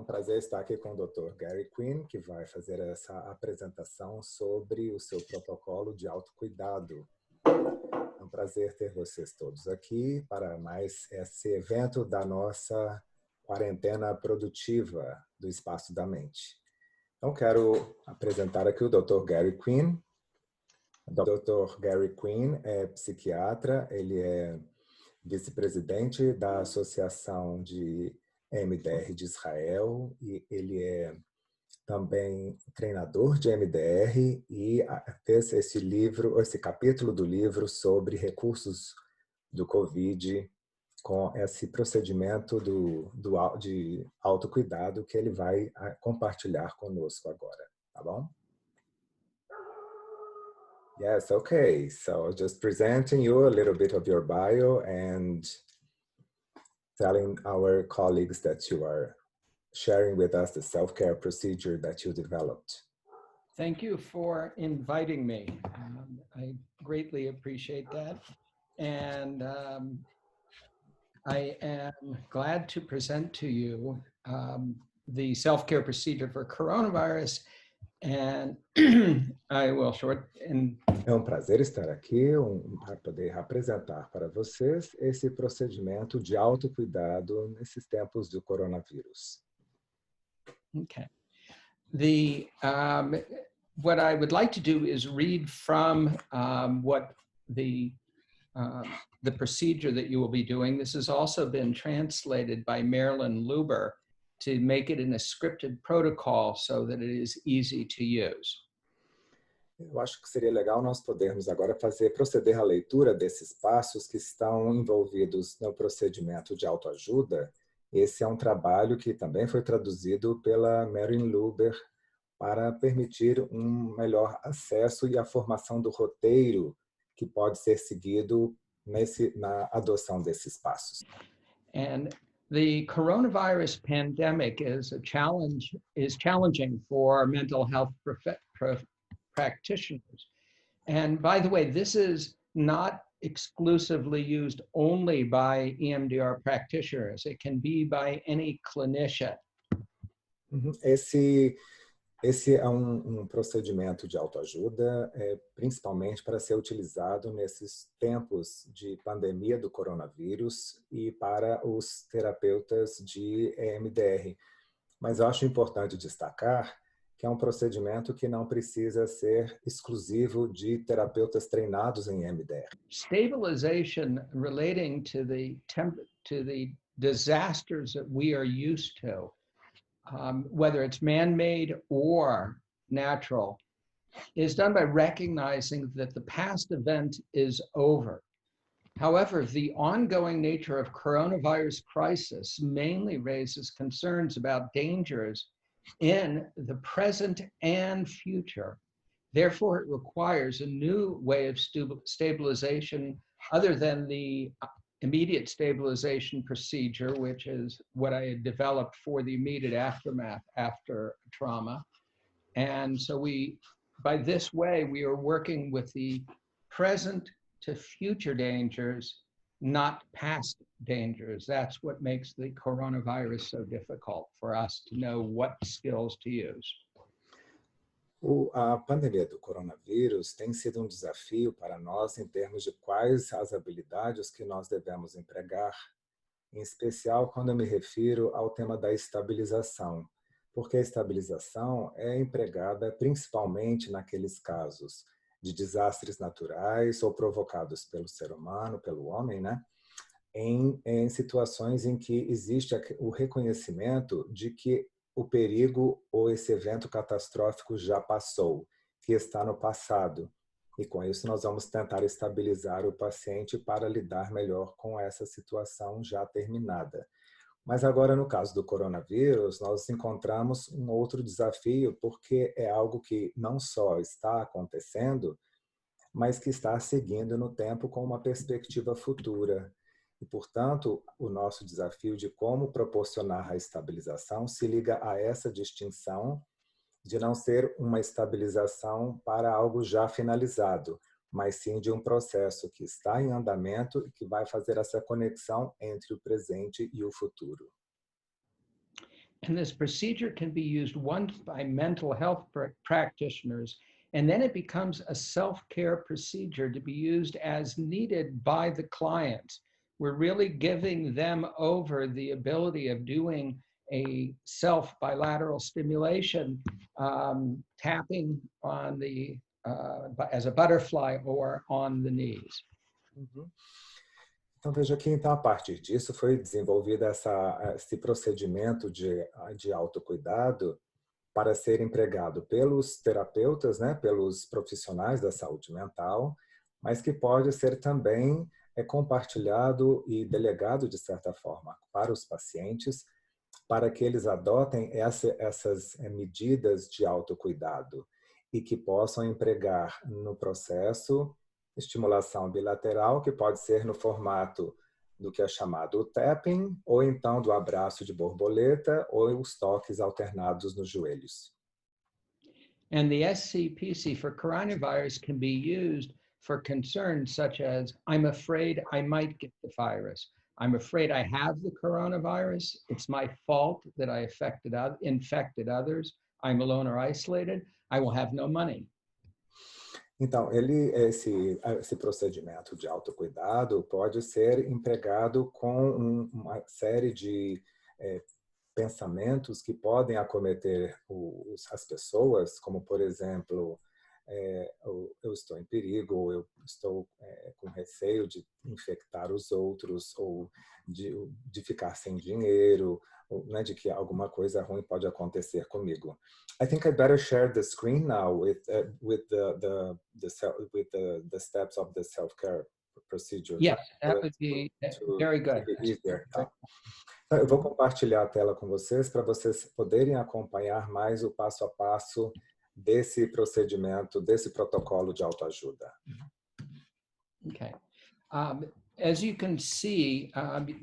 prazer estar aqui com o Dr. Gary Quinn, que vai fazer essa apresentação sobre o seu protocolo de autocuidado. É um prazer ter vocês todos aqui para mais esse evento da nossa quarentena produtiva do Espaço da Mente. Então, quero apresentar aqui o Dr. Gary Quinn. O Dr. Gary Quinn é psiquiatra, ele é vice-presidente da Associação de MDR de Israel e ele é também treinador de MDR e fez esse capítulo do livro sobre recursos do COVID com esse procedimento de autocuidado que ele vai compartilhar conosco agora, tá bom? Yes, okay. So just presenting you a little bit of your bio and telling our colleagues that you are sharing with us the self-care procedure that you developed. Thank you for inviting me. I greatly appreciate that. And I am glad to present to you the self-care procedure for coronavirus. And I will É um prazer estar aqui para poder apresentar para vocês esse procedimento de autocuidado nesses tempos do coronavírus. Okay. What I would like to do is read from what the procedure that you will be doing. This has also been translated by Marilyn Luber to make it in a scripted protocol so that it is easy to use. Eu acho que seria legal nós podermos agora proceder à leitura desses passos que estão envolvidos no procedimento de autoajuda. Esse é um trabalho que também foi traduzido pela Marilyn Luber para permitir um melhor acesso e a formação do roteiro que pode ser seguido na adoção desses passos. And the coronavirus pandemic is challenging for mental health practitioners. And by the way, this is not exclusively used only by EMDR practitioners. It can be by any clinician. Esse é um procedimento de autoajuda, principalmente para ser utilizado nesses tempos de pandemia do coronavírus e para os terapeutas de EMDR. Mas eu acho importante destacar que é um procedimento que não precisa ser exclusivo de terapeutas treinados em EMDR. Stabilization relating to the disasters that we are used to, whether it's man-made or natural, is done by recognizing that the past event is over. However, the ongoing nature of coronavirus crisis mainly raises concerns about dangers in the present and future. Therefore, it requires a new way of stabilization other than the immediate stabilization procedure, which is what I had developed for the immediate aftermath after trauma. And so by this way, we are working with the present to future dangers, not past dangers. That's what makes the coronavirus so difficult for us to know what skills to use. A pandemia do coronavírus tem sido um desafio para nós em termos de quais as habilidades que nós devemos empregar, em especial quando eu me refiro ao tema da estabilização, porque a estabilização é empregada principalmente naqueles casos de desastres naturais ou provocados pelo ser humano, pelo homem, né? Em situações em que existe o reconhecimento de que o perigo ou esse evento catastrófico já passou, que está no passado. E com isso nós vamos tentar estabilizar o paciente para lidar melhor com essa situação já terminada. Mas agora, no caso do coronavírus, nós encontramos um outro desafio, porque é algo que não só está acontecendo, mas que está seguindo no tempo com uma perspectiva futura. E, portanto, o nosso desafio de como proporcionar a estabilização se liga a essa distinção de não ser uma estabilização para algo já finalizado, mas sim de um processo que está em andamento e que vai fazer essa conexão entre o presente e o futuro. And this procedure can be used once by mental health practitioners, and then it becomes a self-care procedure to be used as needed by the clients. We're really giving them over the ability of doing a self-bilateral stimulation, tapping on the, as a butterfly or on the knees. Uhum. Então, veja que, então, a partir disso, foi desenvolvido esse procedimento de autocuidado para ser empregado pelos terapeutas, né, pelos profissionais da saúde mental, mas que pode ser também compartilhado e delegado, de certa forma, para os pacientes, para que eles adotem essas medidas de autocuidado e que possam empregar no processo estimulação bilateral, que pode ser no formato do que é chamado o tapping, ou então do abraço de borboleta, ou os toques alternados nos joelhos. And the SCPC for coronavirus can be used for concerns such as, I'm afraid I might get the virus. I'm afraid I have the coronavirus. It's my fault that I infected others. I'm alone or isolated. I will have no money. Então, esse procedimento de autocuidado pode ser empregado com uma série de pensamentos que podem acometer as pessoas, como, por exemplo, eu estou em perigo, ou eu estou com receio de infectar os outros, ou de ficar sem dinheiro, ou, né, de que alguma coisa ruim pode acontecer comigo. I think I better share the screen now with the steps of the self-care procedure. Yes, that would be very good. Easier. Tá. Eu vou compartilhar a tela com vocês para vocês poderem acompanhar mais o passo a passo desse procedimento, desse protocolo de autoajuda. Okay. As you can see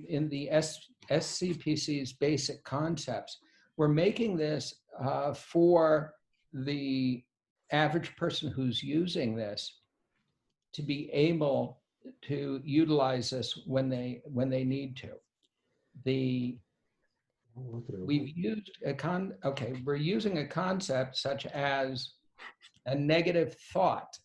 in the SCPC's basic concepts, we're making this for the average person who's using this to be able to utilize this when they need to. We're using a concept such as a negative thought,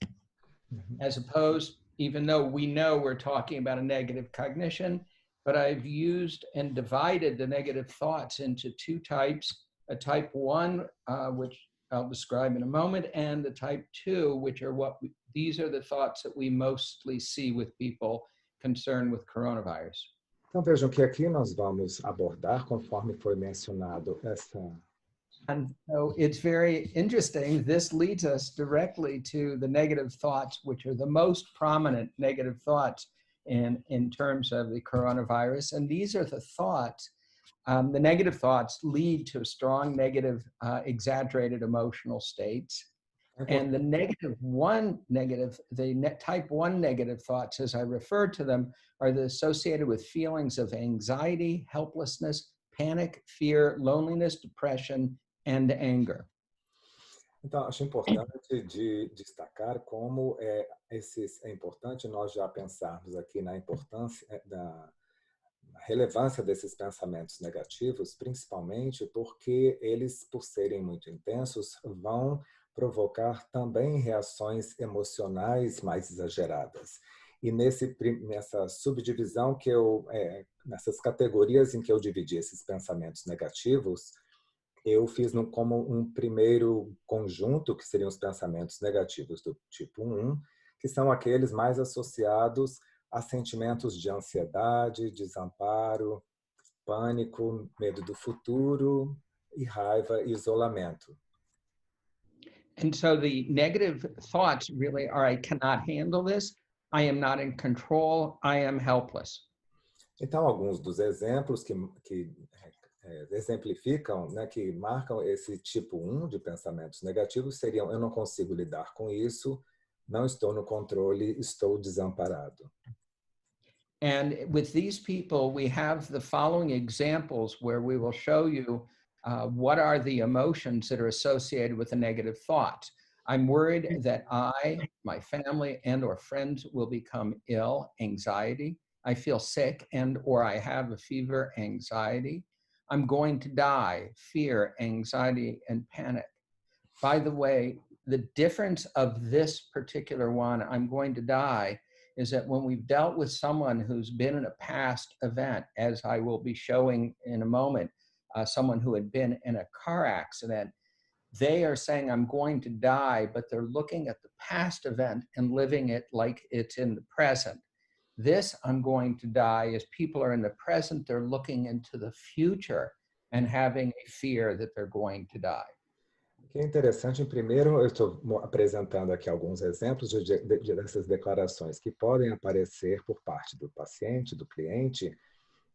as opposed, even though we know we're talking about a negative cognition, but I've used and divided the negative thoughts into two types, a type 1, which I'll describe in a moment, and the type 2, which are these are the thoughts that we mostly see with people concerned with coronavirus. Então vejam que aqui nós vamos abordar, conforme foi mencionado, And so it's very interesting. This leads us directly to the negative thoughts, which are the most prominent negative thoughts in terms of the coronavirus. And these are the thoughts. The negative thoughts lead to strong negative, exaggerated emotional states. And the type 1 negative thoughts, as I refer to them, are associated with feelings of anxiety, helplessness, panic, fear, loneliness, depression, and anger. Então, acho importante de destacar como é importante nós já pensarmos aqui na importância, na relevância desses pensamentos negativos, principalmente porque eles, por serem muito intensos, vão provocar também reações emocionais mais exageradas. E nessa subdivisão nessas categorias em que eu dividi esses pensamentos negativos, eu fiz como um primeiro conjunto, que seriam os pensamentos negativos do tipo 1, que são aqueles mais associados a sentimentos de ansiedade, desamparo, pânico, medo do futuro, e raiva e isolamento. And so the negative thoughts really are, I cannot handle this, I am not in control, I am helpless. Então, alguns dos exemplos que exemplificam, né, que marcam esse tipo 1 de pensamentos negativos seriam: eu não consigo lidar com isso, não estou no controle, estou desamparado. And with these people, we have the following examples where we will show you what are the emotions that are associated with a negative thought. I'm worried that I, my family, and or friends will become ill, anxiety. I feel sick and or I have a fever, anxiety. I'm going to die, fear, anxiety, and panic. By the way, the difference of this particular one, I'm going to die, is that when we've dealt with someone who's been in a past event, as I will be showing in a moment, someone who had been in a car accident, they are saying, I'm going to die, but they're looking at the past event and living it like it's in the present. This, I'm going to die, is people are in the present, they're looking into the future and having a fear that they're going to die. O que é interessante, primeiro, eu estou apresentando aqui alguns exemplos dessas declarações que podem aparecer por parte do paciente, do cliente,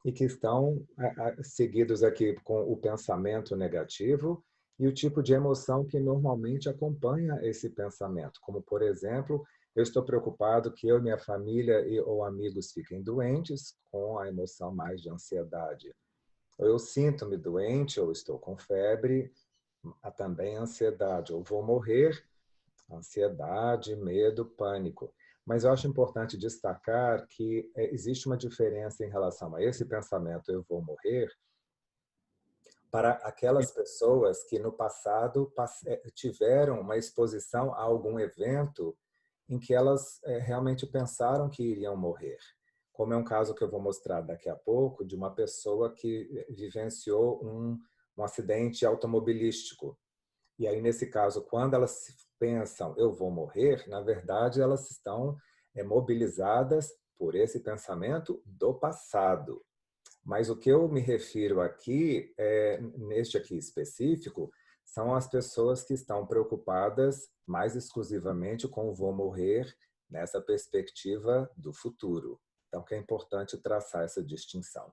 e que estão seguidos aqui com o pensamento negativo e o tipo de emoção que normalmente acompanha esse pensamento, como, por exemplo, eu estou preocupado que eu e minha família ou amigos fiquem doentes, com a emoção mais de ansiedade. Ou eu sinto-me doente, ou estou com febre, há também ansiedade, ou vou morrer, ansiedade, medo, pânico. Mas eu acho importante destacar que existe uma diferença em relação a esse pensamento, eu vou morrer, para aquelas pessoas que no passado tiveram uma exposição a algum evento em que elas realmente pensaram que iriam morrer. Como é um caso que eu vou mostrar daqui a pouco, de uma pessoa que vivenciou um acidente automobilístico. E aí, nesse caso, quando elas pensam, eu vou morrer, na verdade, elas estão mobilizadas por esse pensamento do passado. Mas o que eu me refiro aqui, neste aqui específico, são as pessoas que estão preocupadas mais exclusivamente com o vou morrer nessa perspectiva do futuro. Então, que é importante traçar essa distinção.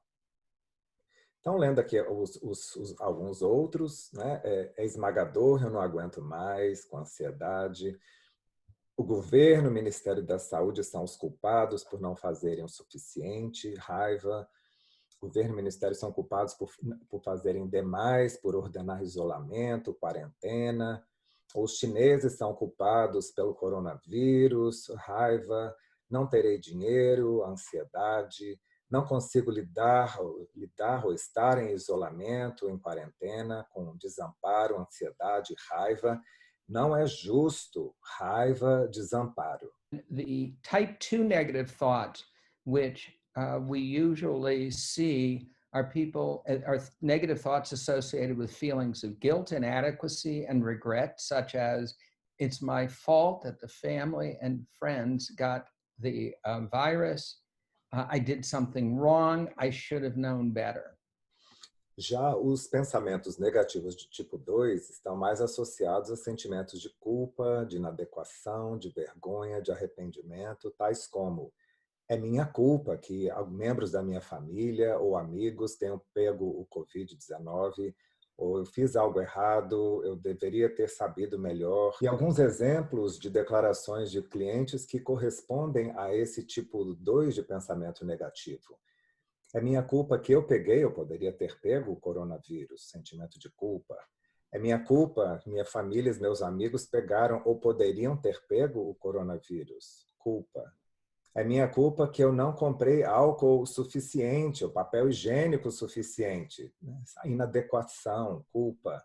Então, lendo aqui alguns outros, né? É esmagador, eu não aguento mais, com ansiedade. O governo, o Ministério da Saúde são os culpados por não fazerem o suficiente, raiva. O governo e o Ministério são culpados por fazerem demais, por ordenar isolamento, quarentena. Os chineses são culpados pelo coronavírus, raiva. Não terei dinheiro, ansiedade. Não consigo lidar ou estar em isolamento, em quarentena, com desamparo, ansiedade, raiva. Não é justo, raiva, desamparo. The type 2 negative thoughts, which we usually see are negative thoughts associated with feelings of guilt, inadequacy, and regret, such as, it's my fault that the family and friends got the virus. I did something wrong. I should have known better. Já os pensamentos negativos de tipo 2 estão mais associados a sentimentos de culpa, de inadequação, de vergonha, de arrependimento, tais como: é minha culpa que membros da minha família ou amigos tenham pego o COVID-19, ou eu fiz algo errado, eu deveria ter sabido melhor. E alguns exemplos de declarações de clientes que correspondem a esse tipo 2 de pensamento negativo. É minha culpa que eu poderia ter pego o coronavírus, sentimento de culpa. É minha culpa, minha família e meus amigos pegaram ou poderiam ter pego o coronavírus, culpa. É minha culpa que eu não comprei álcool suficiente, ou papel higiênico suficiente. Inadequação, culpa.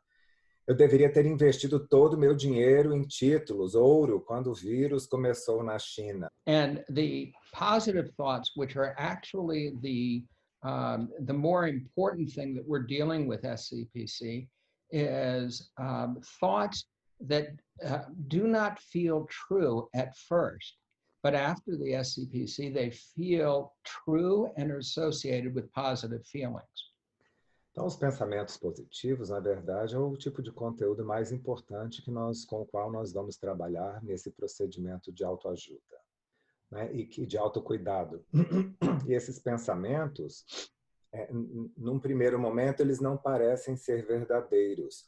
Eu deveria ter investido todo o meu dinheiro em títulos, ouro, quando o vírus começou na China. And the positive thoughts, which are actually the more important thing that we're dealing with SCPC, is thoughts that do not feel true at first. But after the SCPC, they feel true and are associated with positive feelings. Então, os pensamentos positivos, na verdade, é o tipo de conteúdo mais importante com o qual nós vamos trabalhar nesse procedimento de autoajuda, né? E de autocuidado. E esses pensamentos, num primeiro momento, eles não parecem ser verdadeiros.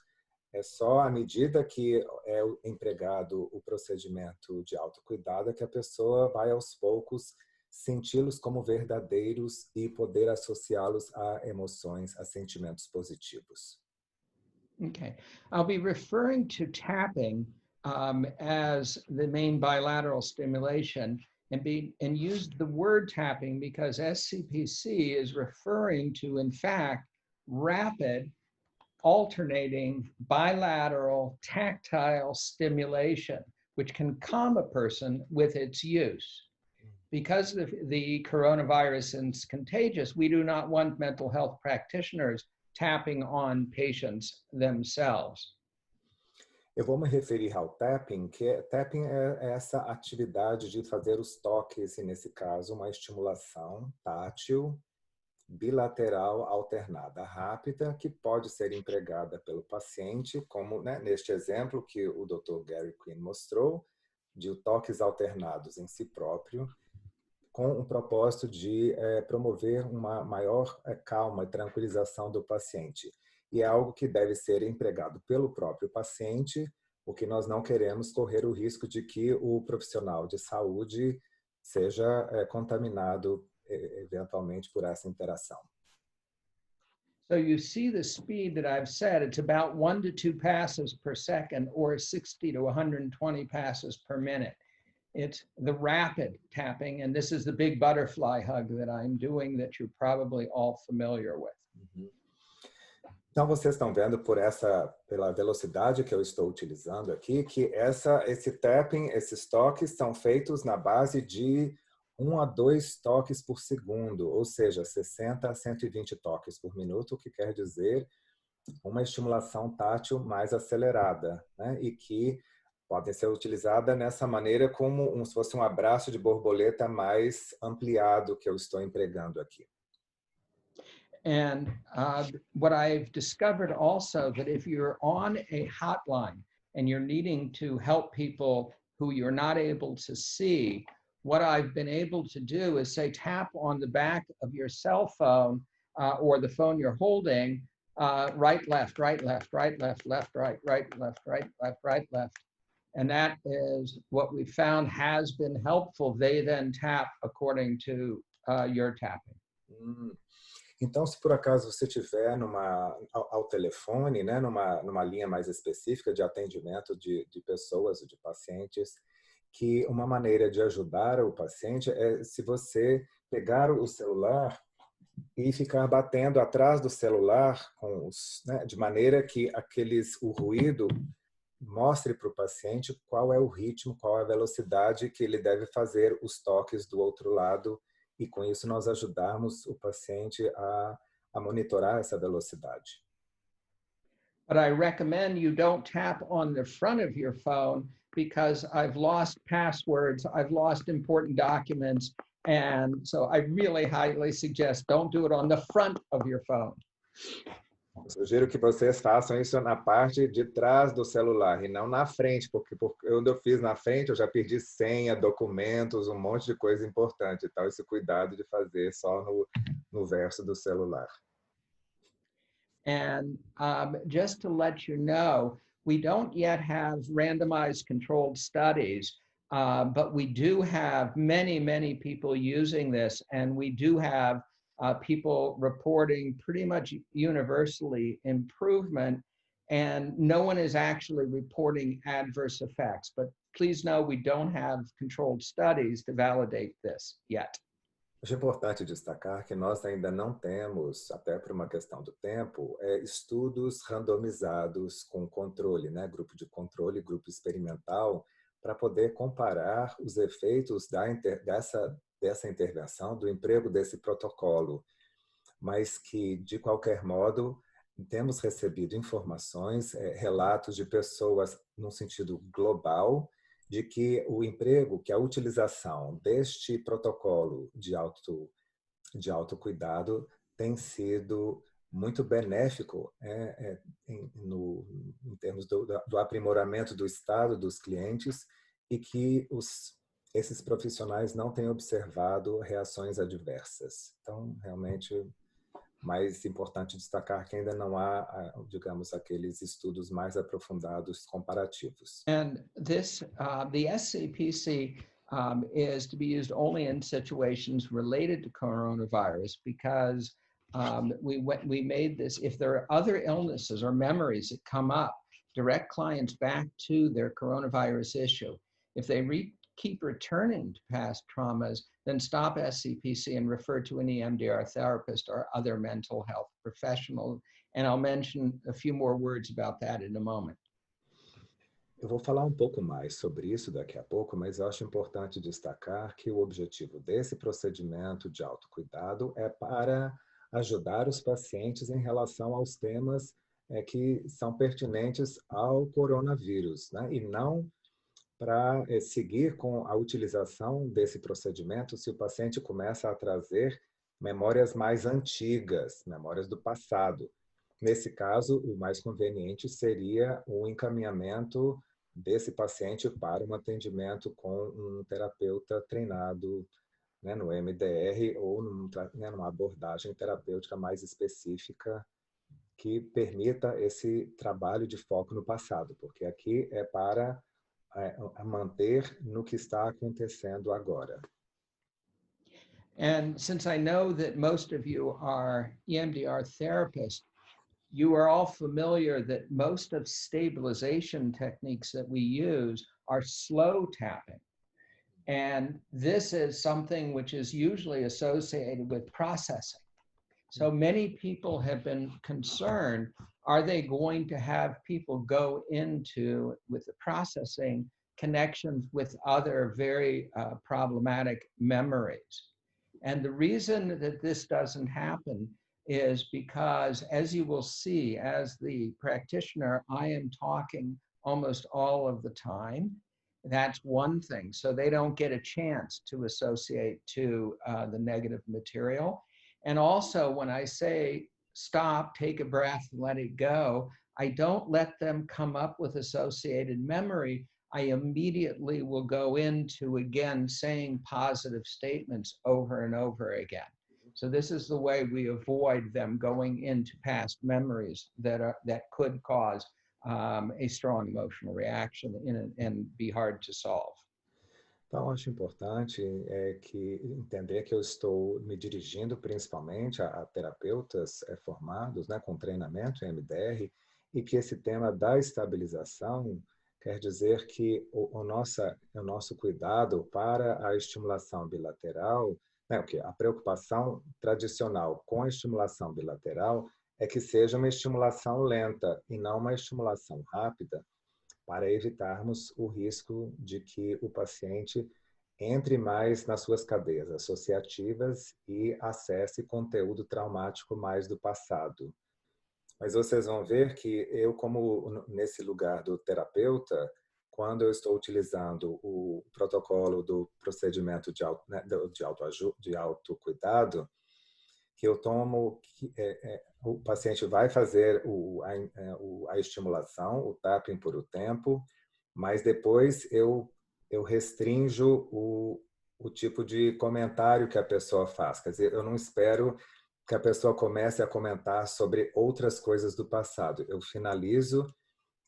É só à medida que é empregado o procedimento de autocuidado que a pessoa vai, aos poucos, senti-los como verdadeiros e poder associá-los a emoções, a sentimentos positivos. Okay. I'll be referring to tapping as the main bilateral stimulation and use the word tapping because SCPC is referring to, in fact, rapid, alternating, bilateral, tactile stimulation, which can calm a person with its use. Because the coronavirus is contagious, we do not want mental health practitioners tapping on patients themselves. Eu vou me referir ao tapping, tapping é essa atividade de fazer os toques, e nesse caso, uma estimulação tátil, bilateral alternada, rápida, que pode ser empregada pelo paciente, como neste exemplo que o Dr. Gary Quinn mostrou, de toques alternados em si próprio, com o propósito de promover uma maior calma e tranquilização do paciente. E é algo que deve ser empregado pelo próprio paciente, porque nós não queremos correr o risco de que o profissional de saúde seja contaminado eventualmente por essa interação. So you see the speed that I've said, it's about 1 to 2 passes per second or 60 to 120 passes per minute. It's the rapid tapping, and this is the big butterfly hug that I'm doing that you're probably all familiar with. Então, vocês estão vendo pela velocidade que eu estou utilizando aqui, que esse tapping, esses toques são feitos na base de 1 a 2 toques por segundo, ou seja, 60 a 120 toques por minuto, o que quer dizer uma estimulação tátil mais acelerada, né? E que podem ser utilizadas nessa maneira como se fosse um abraço de borboleta mais ampliado que eu estou empregando aqui. And what I've discovered also, that if you're on a hotline and you're needing to help people who you're not able to see, what I've been able to do is say, tap on the back of your cell phone or the phone you're holding, right, left, right, left, right, left, left, right, right, left, right, left, right, left. And that is what we found has been helpful. They then tap according to your tapping. Então, se por acaso você estiver ao telefone, né, numa linha mais específica de atendimento de pessoas, de pacientes, que uma maneira de ajudar o paciente é se você pegar o celular e ficar batendo atrás do celular de maneira que o ruído mostre para o paciente qual é o ritmo, qual é a velocidade que ele deve fazer os toques do outro lado, e com isso nós ajudarmos o paciente a monitorar essa velocidade. But I recommend you don't tap on the front of your phone, because I've lost passwords, I've lost important documents, and so I really highly suggest don't do it on the front of your phone. Eu sugiro que vocês façam isso na parte de trás do celular e não na frente, porque quando eu fiz na frente eu já perdi senha, documentos, um monte de coisa importante. Então, esse cuidado de fazer só no verso do celular. And just to let you know, we don't yet have randomized controlled studies, but we do have many, many people using this, and we do have people reporting pretty much universally improvement, and no one is actually reporting adverse effects. But please know we don't have controlled studies to validate this yet. Acho importante destacar que nós ainda não temos, até por uma questão do tempo, estudos randomizados com controle, né? Grupo de controle, grupo experimental, para poder comparar os efeitos dessa intervenção, do emprego desse protocolo. Mas que, de qualquer modo, temos recebido informações, relatos de pessoas, num sentido global, de que o emprego, que a utilização deste protocolo de autocuidado tem sido muito benéfico em termos do aprimoramento do estado dos clientes, e que esses profissionais não têm observado reações adversas. Então, realmente, mais importante destacar que ainda não há, digamos, aqueles estudos mais aprofundados comparativos. And this, the SCPC is to be used only in situations related to coronavirus, because we made this, if there are other illnesses or memories that come up, direct clients back to their coronavirus issue. If they keep returning to past traumas, then stop SCPC and refer to an EMDR therapist or other mental health professional. And I'll mention a few more words about that in a moment. Eu vou falar um pouco mais sobre isso daqui a pouco, mas eu acho importante destacar que o objetivo desse procedimento de autocuidado é para ajudar os pacientes em relação aos temas que são pertinentes ao coronavírus, né? E não para seguir com a utilização desse procedimento se o paciente começa a trazer memórias mais antigas, memórias do passado. Nesse caso, o mais conveniente seria o encaminhamento desse paciente para um atendimento com um terapeuta treinado, né, no MDR ou numa abordagem terapêutica mais específica que permita esse trabalho de foco no passado, porque aqui é para manter no que está acontecendo agora. And since I know that most of you are EMDR therapists, you are all familiar that most of stabilization techniques that we use are slow tapping. And this is something which is usually associated with processing. So many people have been concerned, are they going to have people go into, with the processing, connections with other very problematic memories? And the reason that this doesn't happen is because, as you will see, as the practitioner, I am talking almost all of the time. That's one thing. So they don't get a chance to associate to the negative material. And also, when I say stop, take a breath, and let it go, I don't let them come up with associated memory. I immediately will go into, again, saying positive statements over and over again. So this is the way we avoid them going into past memories that could cause a strong emotional reaction and be hard to solve. Então, acho importante entender que eu estou me dirigindo principalmente a terapeutas formados, né, com treinamento em MDR, e que esse tema da estabilização quer dizer que o nosso cuidado para a estimulação bilateral, né, a preocupação tradicional com a estimulação bilateral é que seja uma estimulação lenta e não uma estimulação rápida, para evitarmos o risco de que o paciente entre mais nas suas cadeias associativas e acesse conteúdo traumático mais do passado. Mas vocês vão ver que eu, como nesse lugar do terapeuta, quando eu estou utilizando o protocolo do procedimento de autocuidado, que eu tomo, o paciente vai fazer a estimulação, o tapping por o tempo, mas depois eu restringo o tipo de comentário que a pessoa faz. Quer dizer, eu não espero que a pessoa comece a comentar sobre outras coisas do passado. Eu finalizo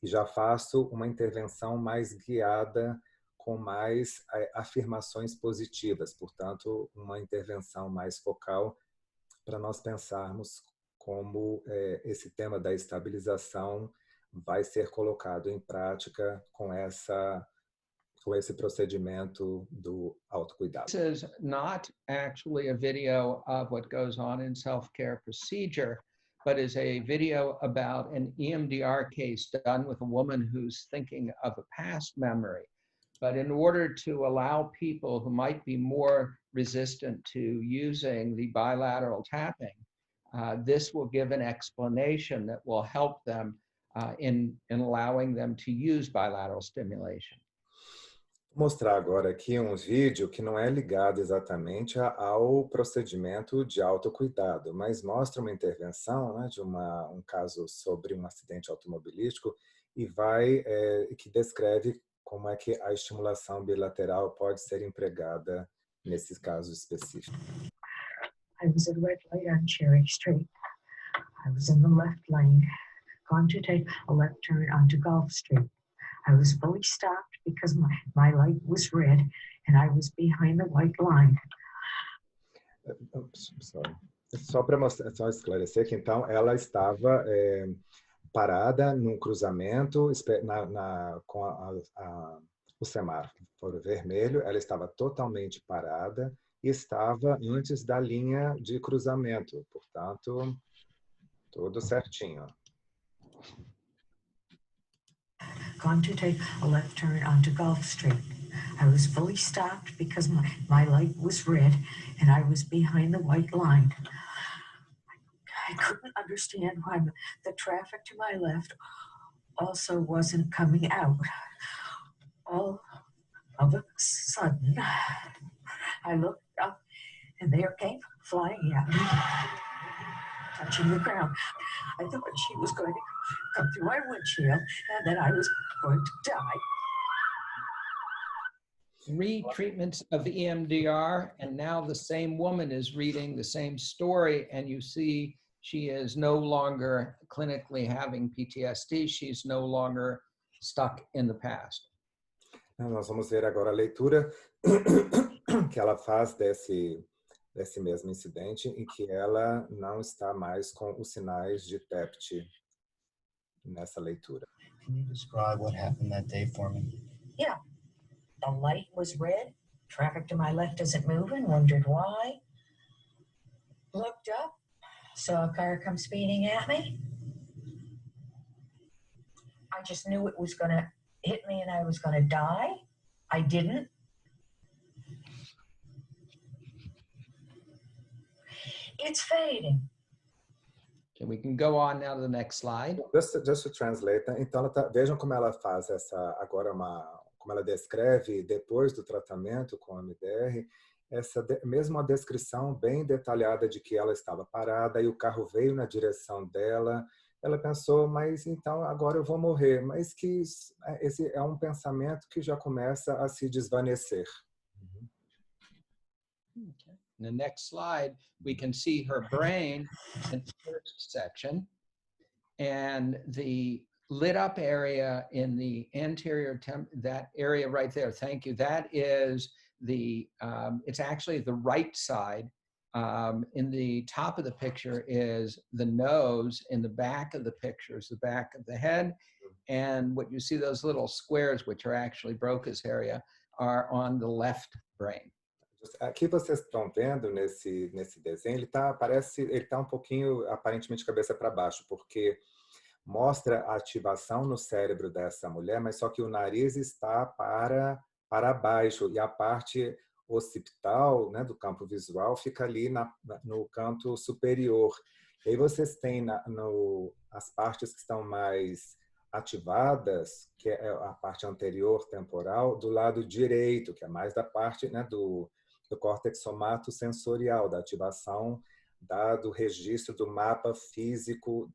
e já faço uma intervenção mais guiada, com mais afirmações positivas, portanto, uma intervenção mais focal para nós pensarmos como esse tema da estabilização vai ser colocado em prática com esse procedimento do autocuidado. This is not actually a video of what goes on in self-care procedure, but is a video about an EMDR case done with a woman who's thinking of a past memory. But in order to allow people who might be more resistant to using the bilateral tapping, this will give an explanation that will help them in allowing them to use bilateral stimulation. Vou mostrar agora aqui um vídeo que não é ligado exatamente ao procedimento de autocuidado, mas mostra uma intervenção, né, de um caso sobre um acidente automobilístico e que descreve como é que a estimulação bilateral pode ser empregada nesses casos específicos. I was at a red light on Cherry Street. I was in the left lane, going to take a left turn onto Gulf Street. I was fully stopped because my light was red and I was behind the white line. Só esclarecer que então ela estava parada num cruzamento com O semáforo vermelho, ela estava totalmente parada e estava antes da linha de cruzamento, portanto, tudo certinho. Gone to take a left turn onto Gulf Street. I was fully stopped because my light was red and I was behind the white line. I couldn't understand why the traffic to my left also wasn't coming out. All of a sudden, I looked up and there came flying at me, touching the ground. I thought she was going to come through my windshield and that I was going to die. 3 treatments of EMDR, and now the same woman is reading the same story, and you see she is no longer clinically having PTSD. She's no longer stuck in the past. Nós vamos ver agora a leitura que ela faz desse mesmo incidente, em que ela não está mais com os sinais de TEPT nessa leitura. Can you describe what happened that day for me? Yeah. The light was red. Traffic to my left isn't moving. Wondered why. Looked up. Saw a car come speeding at me. I just knew it was going to hit me and I was going to die. I didn't. It's fading. So we can go on now to the next slide. Just to translate, então vejam como ela faz agora como ela descreve depois do tratamento com a MDR, mesmo a descrição bem detalhada de que ela estava parada e o carro veio na direção dela. Ela pensou, mas então agora eu vou morrer. Mas que esse é um pensamento que já começa a se desvanecer. Okay. In the next slide, we can see her brain in the first section, and the lit up area in the anterior, that area right there, thank you, that is it's actually the right side. In the top of the picture is the nose, in the back of the picture is the back of the head, and what you see, those little squares, which are actually Broca's area, are on the left brain. Aqui vocês estão vendo nesse desenho, ele tá um pouquinho aparentemente cabeça para baixo, porque mostra a ativação no cérebro dessa mulher, mas só que o nariz está para baixo e a parte occipital, né, do campo visual fica ali no canto superior. E aí vocês têm as partes que estão mais ativadas, que é a parte anterior temporal, do lado direito, que é mais da parte, né, do córtex somatosensorial, da ativação do registro do mapa físico,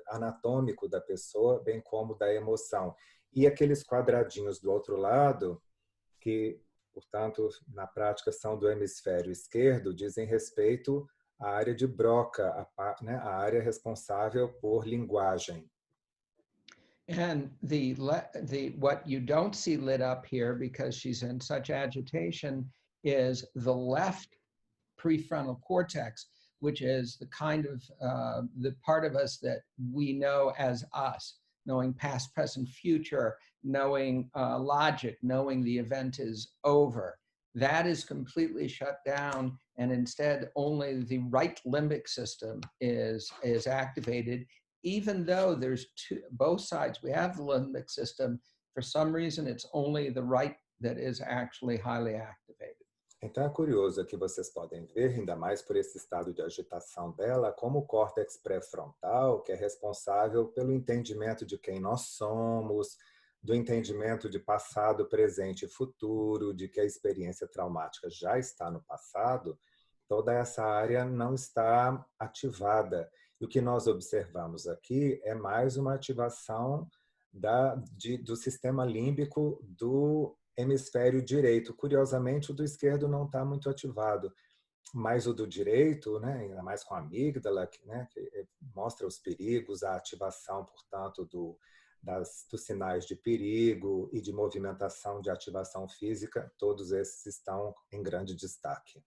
anatômico da pessoa, bem como da emoção. E aqueles quadradinhos do outro lado, que, portanto, na prática são do hemisfério esquerdo, dizem respeito à área de Broca, a área responsável por linguagem. And what you don't see lit up here, because she's in such agitation, is the left prefrontal cortex, which is the kind of the part of us that we know as us, knowing past, present, future, knowing logic, knowing the event is over. That is completely shut down, and instead only the right limbic system is activated, even though there's both sides. We have the limbic system. For some reason, it's only the right that is actually highly activated. Então é curioso que vocês podem ver, ainda mais por esse estado de agitação dela, como o córtex pré-frontal, que é responsável pelo entendimento de quem nós somos, do entendimento de passado, presente e futuro, de que a experiência traumática já está no passado, toda essa área não está ativada. E o que nós observamos aqui é mais uma ativação do sistema límbico do hemisfério direito. Curiosamente, o do esquerdo não está muito ativado, mas o do direito, né, ainda mais com a amígdala, que mostra os perigos, a ativação, portanto, dos sinais de perigo e de movimentação de ativação física, todos esses estão em grande destaque.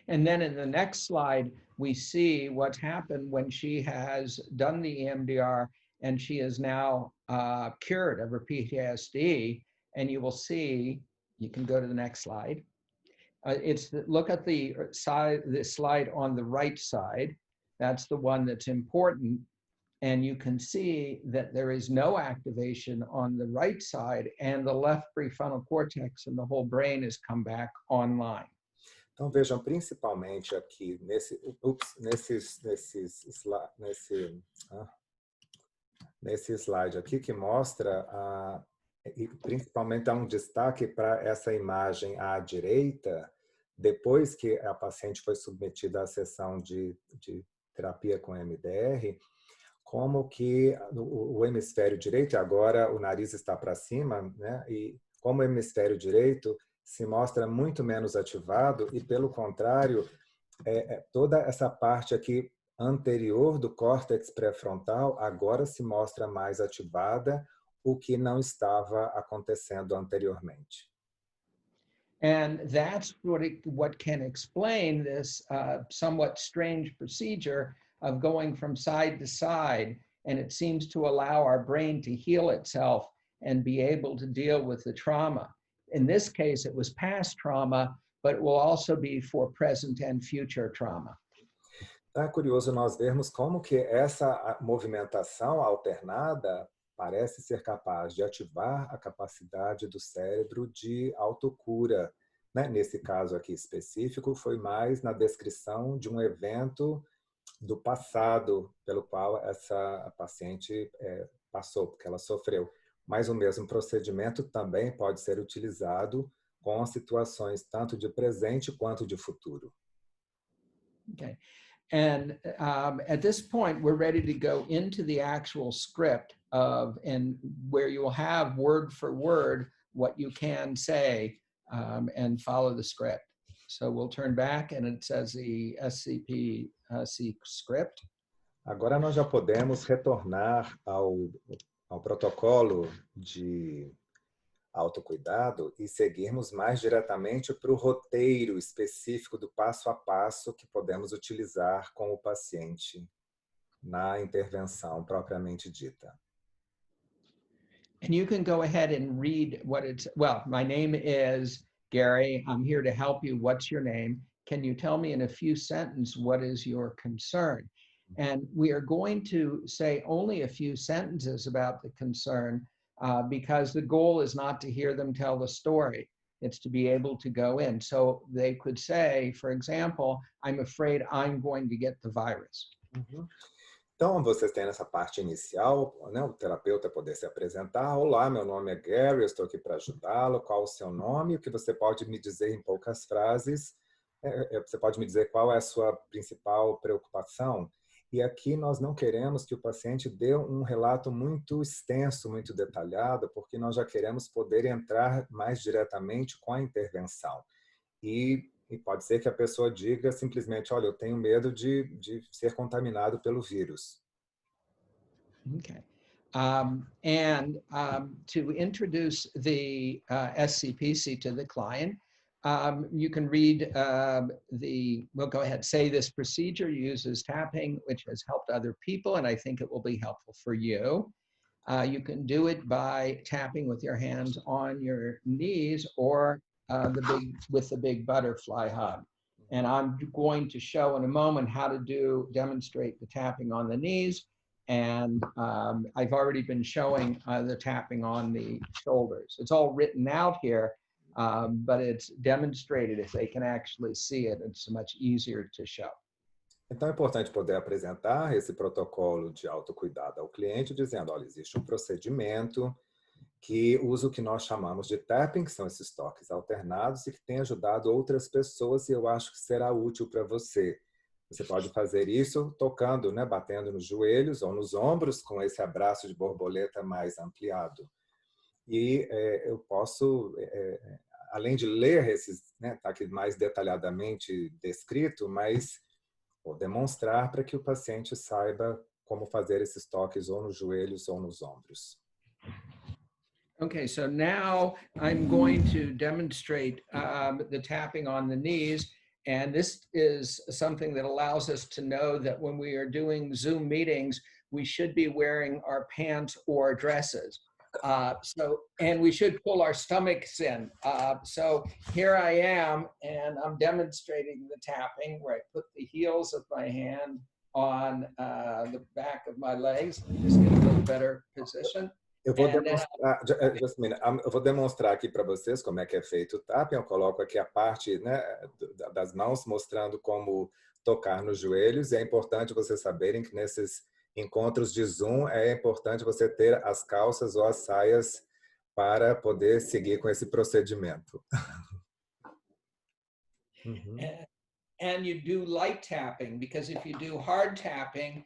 And then in the next slide, we see what's happened when she has done the EMDR and she is now cured of her PTSD. and you will see, you can go to the next slide. Look at the slide on the right side. That's the one that's important. And you can see that there is no activation on the right side, and the left prefrontal cortex and the whole brain has come back online. Então vejam principalmente aqui nesse slide aqui que mostra e principalmente há um destaque para essa imagem à direita, depois que a paciente foi submetida à sessão de terapia com MDR, como que o hemisfério direito, agora o nariz está para cima, né? E como o hemisfério direito se mostra muito menos ativado e, pelo contrário, toda essa parte aqui anterior do córtex pré-frontal agora se mostra mais ativada, o que não estava acontecendo anteriormente. And that's what can explain this somewhat strange procedure of going from side to side, and it seems to allow our brain to heal itself and be able to deal with the trauma. In this case, it was past trauma, but it will also be for present and future trauma. É curioso nós vermos como que essa movimentação alternada parece ser capaz de ativar a capacidade do cérebro de autocura. Né? Nesse caso aqui específico, foi mais na descrição de um evento do passado pelo qual essa paciente passou, porque ela sofreu. Mas o mesmo procedimento também pode ser utilizado com situações tanto de presente quanto de futuro. Okay. And at this point, we're ready to go into the actual script and where you will have word for word what you can say and follow the script. So we'll turn back and it says the SCP-C script. Agora nós já podemos retornar ao protocolo de autocuidado e seguirmos mais diretamente para o roteiro específico do passo a passo que podemos utilizar com o paciente na intervenção propriamente dita. And you can go ahead and read what it's, well, my name is Gary. I'm here to help you. What's your name? Can you tell me in a few sentences what is your concern? And we are going to say only a few sentences about the concern because the goal is not to hear them tell the story. It's to be able to go in. So they could say, for example, I'm afraid I'm going to get the virus. Uhum. Então, vocês têm essa parte inicial, né, o terapeuta poder se apresentar. Olá, meu nome é Gary, eu estou aqui para ajudá-lo. Qual o seu nome? O que você pode me dizer em poucas frases? Você pode me dizer qual é a sua principal preocupação? E aqui nós não queremos que o paciente dê um relato muito extenso, muito detalhado, porque nós já queremos poder entrar mais diretamente com a intervenção. E pode ser que a pessoa diga simplesmente, olha, eu tenho medo de ser contaminado pelo vírus. Okay. To introduce the SCP-C to the client, you can read we'll go ahead, say this procedure uses tapping, which has helped other people, and I think it will be helpful for you. You can do it by tapping with your hands on your knees or with the big butterfly hug. And I'm going to show in a moment how to demonstrate the tapping on the knees. And I've already been showing the tapping on the shoulders. It's all written out here, but it's demonstrated. If they can actually see it, it's much easier to show. Então é importante poder apresentar esse protocolo de autocuidado ao cliente, dizendo, olha, existe um procedimento que usa o que nós chamamos de tapping, que são esses toques alternados e que tem ajudado outras pessoas e eu acho que será útil para você. Você pode fazer isso tocando, né, batendo nos joelhos ou nos ombros com esse abraço de borboleta mais ampliado. E eu posso, além de ler esses, né, tá aqui mais detalhadamente descrito, mas vou demonstrar para que o paciente saiba como fazer esses toques ou nos joelhos ou nos ombros. Okay, so now I'm going to demonstrate the tapping on the knees. And this is something that allows us to know that when we are doing Zoom meetings, we should be wearing our pants or dresses. And we should pull our stomachs in. So here I am, and I'm demonstrating the tapping where I put the heels of my hand on the back of my legs. Just get a little better position. Eu vou demonstrar aqui para vocês como é que é feito o tapping. Eu coloco aqui a parte, né, das mãos, mostrando como tocar nos joelhos. E é importante vocês saberem que nesses encontros de Zoom é importante você ter as calças ou as saias para poder seguir com esse procedimento. And you do light tapping, because if you do hard tapping,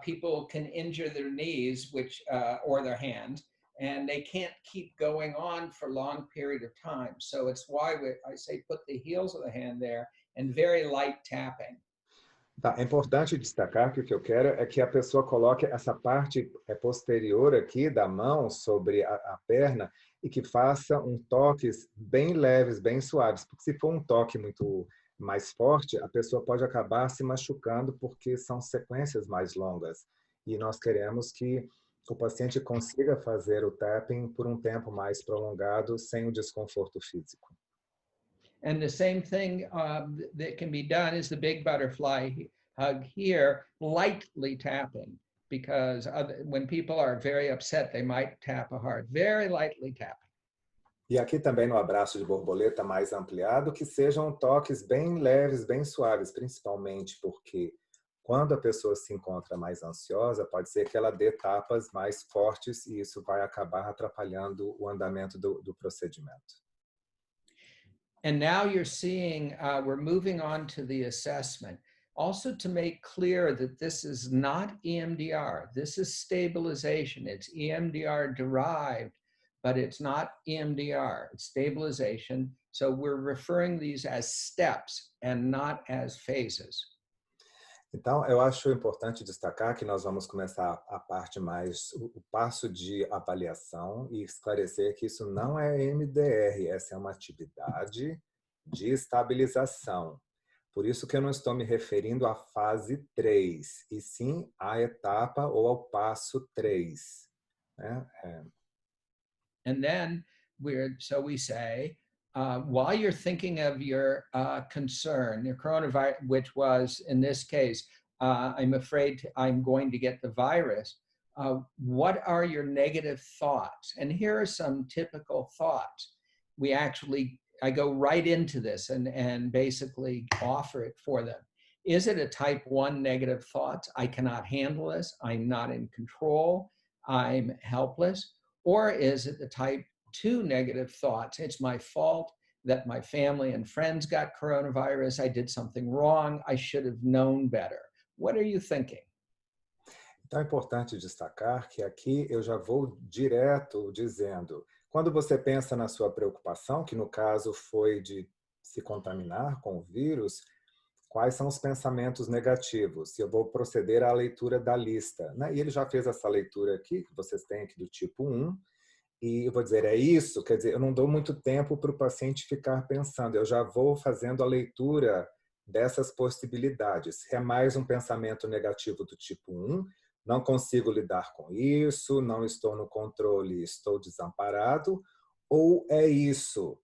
people can injure their knees, or their hands, and they can't keep going on for a long period of time. So it's why I say put the heels of the hand there and very light tapping. Tá, é importante destacar que o que eu quero é que a pessoa coloque essa parte posterior aqui da mão sobre a perna e que faça toques bem leves, bem suaves, porque se for um toque muito mais forte, a pessoa pode acabar se machucando porque são sequências mais longas. E nós queremos que o paciente consiga fazer o tapping por um tempo mais prolongado, sem o desconforto físico. And the same thing that can be done is the big butterfly hug here, lightly tapping, because when people are very upset, they might tap hard, very lightly tapping. E aqui também no abraço de borboleta mais ampliado, que sejam toques bem leves, bem suaves, principalmente porque quando a pessoa se encontra mais ansiosa, pode ser que ela dê tapas mais fortes e isso vai acabar atrapalhando o andamento do procedimento. And now you're seeing, we're moving on to the assessment. Also to make clear that this is not EMDR, this is stabilization. It's EMDR derived, but it's not EMDR, it's stabilization. So we're referring these as steps and not as phases. Então, eu acho importante destacar que nós vamos começar a parte mais, o passo de avaliação e esclarecer que isso não é EMDR, essa é uma atividade de estabilização. Por isso que eu não estou me referindo à fase 3, e sim à etapa ou ao passo 3. Né? And then so we say, while you're thinking of your concern, your coronavirus, which was in this case, I'm afraid I'm going to get the virus, what are your negative thoughts? And here are some typical thoughts. I go right into this and basically offer it for them. Is it a type 1 negative thought? I cannot handle this. I'm not in control. I'm helpless. Or is it the type 2 negative thoughts? It's my fault that my family and friends got coronavirus. I did something wrong. I should have known better. What are you thinking? Então é importante destacar que aqui eu já vou direto dizendo, quando você pensa na sua preocupação, que no caso foi de se contaminar com o vírus, quais são os pensamentos negativos? E eu vou proceder à leitura da lista. Né? E ele já fez essa leitura aqui, que vocês têm aqui do tipo 1, e eu vou dizer, é isso? Quer dizer, eu não dou muito tempo para o paciente ficar pensando, eu já vou fazendo a leitura dessas possibilidades. É mais um pensamento negativo do tipo 1, não consigo lidar com isso, não estou no controle, estou desamparado, ou é isso,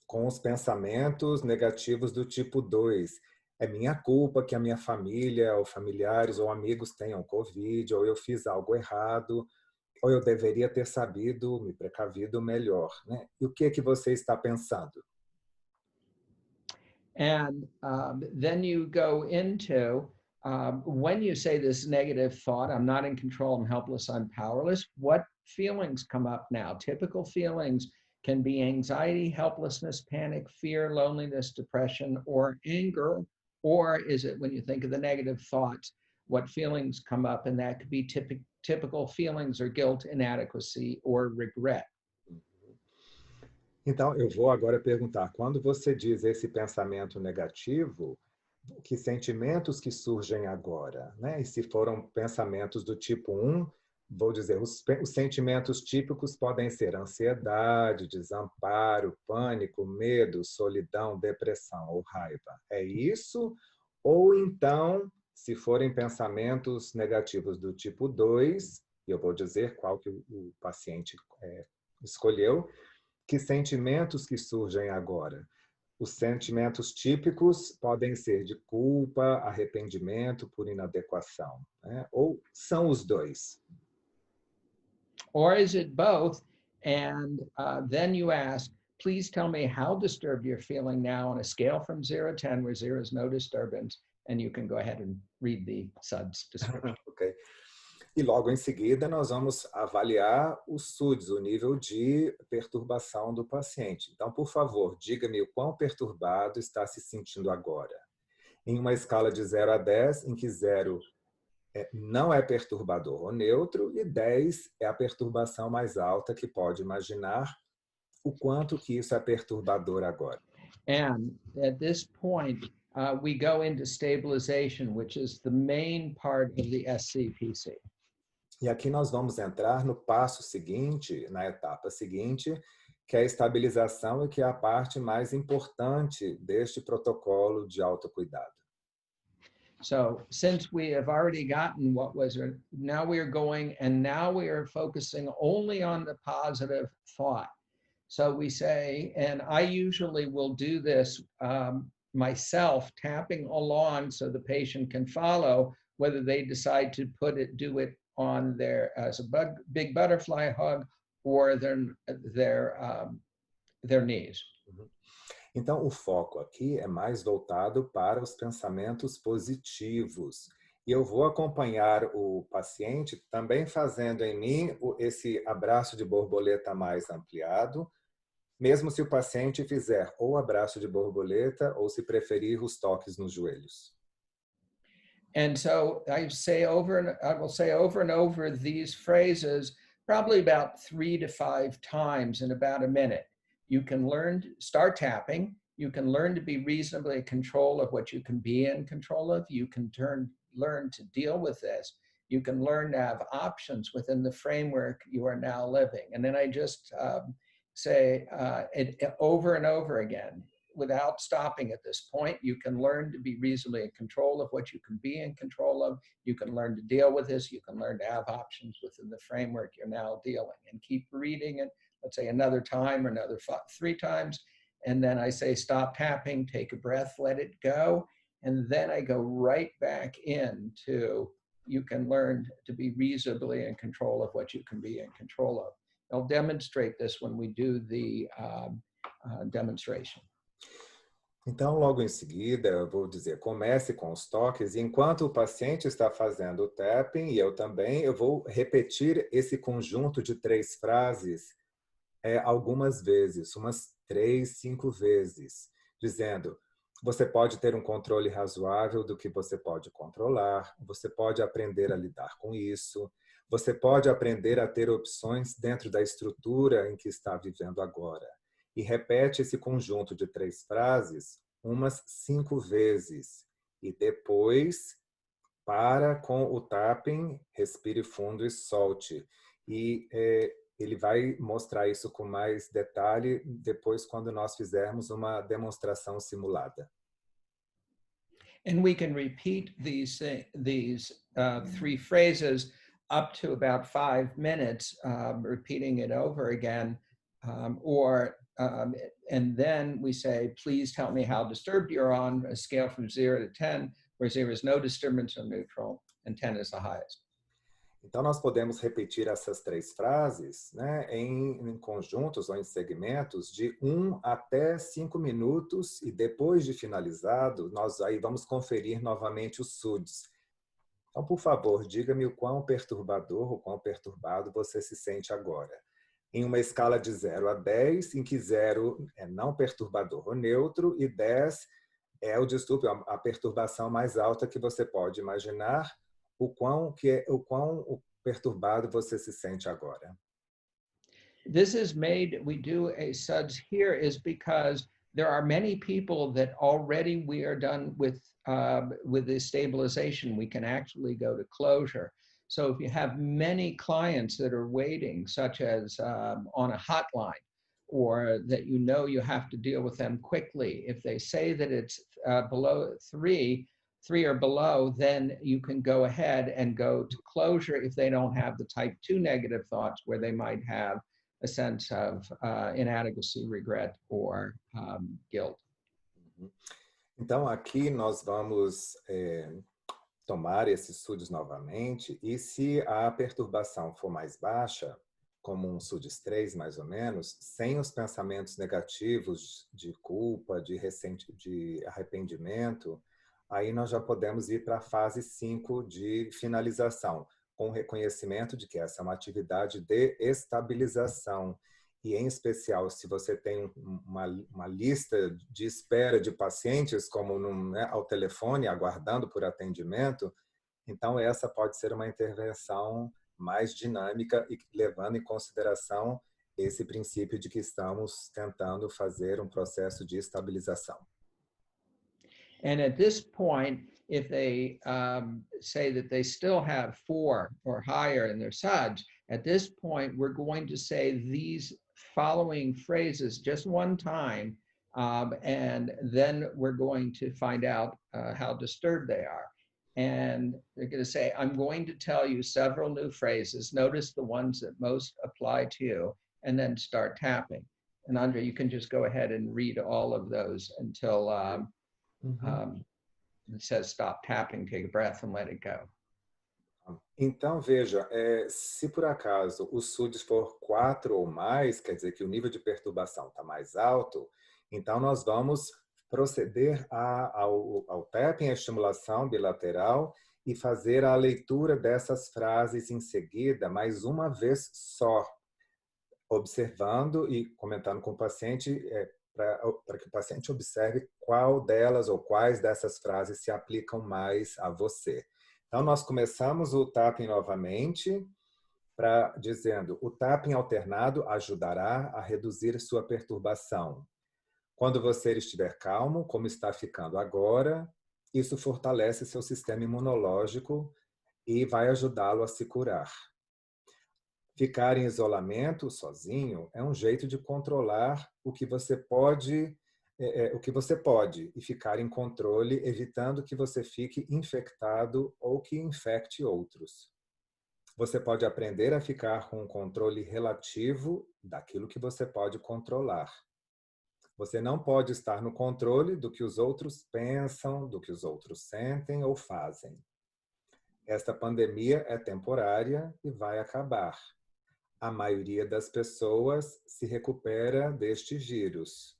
com os pensamentos negativos do tipo 2, é minha culpa que a minha família, ou familiares, ou amigos tenham Covid, ou eu fiz algo errado, ou eu deveria ter sabido, me precavido melhor. Né? E o que é que você está pensando? And then you go into, when you say this negative thought, I'm not in control, I'm helpless, I'm powerless, what feelings come up now? Typical feelings can be anxiety, helplessness, panic, fear, loneliness, depression, or anger. Or is it when you think of the negative thoughts, what feelings come up? And that could be typical feelings or guilt, inadequacy, or regret. Então, eu vou agora perguntar, quando você diz esse pensamento negativo, que sentimentos que surgem agora? Né? E se foram pensamentos do tipo 1, vou dizer, os sentimentos típicos podem ser ansiedade, desamparo, pânico, medo, solidão, depressão ou raiva. É isso? Ou então, se forem pensamentos negativos do tipo 2, E eu vou dizer qual que o paciente escolheu. Que sentimentos que surgem agora? Os sentimentos típicos podem ser de culpa, arrependimento por inadequação, né? Ou são os dois? Or is it both? And then you ask, please tell me how disturbed you're feeling now on a scale from 0 to 10, where 0 is no disturbance, and you can go ahead and read the SUDS description. Ok. E logo em seguida nós vamos avaliar os SUDs, o nível de perturbação do paciente. Então, por favor, diga-me o quão perturbado está se sentindo agora. Em uma escala de 0 a 10, em que 0 não é perturbador ou neutro, e 10 é a perturbação mais alta que pode imaginar, o quanto que isso é perturbador agora. And at this point, we go into stabilization, which is the main part of the SCPC. E aqui nós vamos entrar no passo seguinte, na etapa seguinte, que é a estabilização e que é a parte mais importante deste protocolo de autocuidado. So since we have already gotten what was, now we are going, and now we are focusing only on the positive thought. So we say, and I usually will do this myself, tapping along so the patient can follow, whether they decide to do it on their, as a big butterfly hug, or their knees. Então, o foco aqui é mais voltado para os pensamentos positivos. E eu vou acompanhar o paciente também fazendo em mim esse abraço de borboleta mais ampliado, mesmo se o paciente fizer ou abraço de borboleta ou, se preferir, os toques nos joelhos. And so I will say over and over these phrases, probably about 3 to 5 times in about a minute. You can start tapping. You can learn to be reasonably in control of what you can be in control of. You can learn to deal with this. You can learn to have options within the framework you are now living. And then I just say it over and over again. Without stopping at this point, you can learn to be reasonably in control of what you can be in control of. You can learn to deal with this. You can learn to have options within the framework you're now dealing, and keep reading it, let's say another time or another 3 times. And then I say, stop tapping, take a breath, let it go. And then I go right back into, you can learn to be reasonably in control of what you can be in control of. I'll demonstrate this when we do the demonstration. Então, logo em seguida, eu vou dizer, comece com os toques, e enquanto o paciente está fazendo o tapping, e eu também, eu vou repetir esse conjunto de 3 frases algumas vezes, umas 3, 5 vezes, dizendo, você pode ter um controle razoável do que você pode controlar, você pode aprender a lidar com isso, você pode aprender a ter opções dentro da estrutura em que está vivendo agora. E repete esse conjunto de 3 frases umas 5 vezes. E depois, para com o tapping, respire fundo e solte. E ele vai mostrar isso com mais detalhe depois, quando nós fizermos uma demonstração simulada. And we can repeat these 3 phrases up to about 5 minutes, repeating it over again, and then we say, please tell me how disturbed you're on a scale from 0 to 10, where 0 is no disturbance or neutral, and 10 is the highest. Então, nós podemos repetir essas 3 frases, né, em conjuntos ou em segmentos de 1 até 5 minutos, e depois de finalizado, nós aí vamos conferir novamente os SUDs. Então, por favor, diga-me o quão perturbador, o quão perturbado você se sente agora. Em uma escala de 0 a 10, em que 0 é não perturbador ou neutro, e 10 é o distúrbio, a perturbação mais alta que você pode imaginar, o quão perturbado você se sente agora. This is made, we do a SUDS here, is because there are many people that already we are done with the stabilization. We can actually go to closure. So if you have many clients that are waiting, such as on a hotline, or that you have to deal with them quickly, if they say that it's below 3, 3 or below, then you can go ahead and go to closure if they don't have the type 2 negative thoughts, where they might have a sense of inadequacy, regret, or guilt. Então, aqui nós vamos tomar esses SUDs novamente, e se a perturbação for mais baixa, como um SUDs 3, mais ou menos, sem os pensamentos negativos de culpa, de arrependimento, aí nós já podemos ir para a fase 5 de finalização, com o reconhecimento de que essa é uma atividade de estabilização. E, em especial, se você tem uma lista de espera de pacientes, como ao telefone, aguardando por atendimento, então essa pode ser uma intervenção mais dinâmica e levando em consideração esse princípio de que estamos tentando fazer um processo de estabilização. And at this point, if they say that they still have 4 or higher in their SUDs, at this point, we're going to say these following phrases just one time, and then we're going to find out how disturbed they are. And they're going to say, I'm going to tell you several new phrases. Notice the ones that most apply to you, and then start tapping. And André, you can just go ahead and read all of those until it says stop tapping, take a breath, and let it go. Então, veja, se por acaso o SUDs for 4 ou mais, quer dizer que o nível de perturbação está mais alto, então nós vamos proceder ao tapping, a estimulação bilateral, e fazer a leitura dessas frases em seguida, mais uma vez só, observando e comentando com o paciente, para que o paciente observe qual delas ou quais dessas frases se aplicam mais a você. Então, nós começamos o tapping novamente, dizendo, o tapping alternado ajudará a reduzir sua perturbação. Quando você estiver calmo, como está ficando agora, isso fortalece seu sistema imunológico e vai ajudá-lo a se curar. Ficar em isolamento, sozinho, é um jeito de controlar o que você pode, e ficar em controle, evitando que você fique infectado ou que infecte outros. Você pode aprender a ficar com um controle relativo daquilo que você pode controlar. Você não pode estar no controle do que os outros pensam, do que os outros sentem ou fazem. Esta pandemia é temporária e vai acabar. A maioria das pessoas se recupera deste vírus.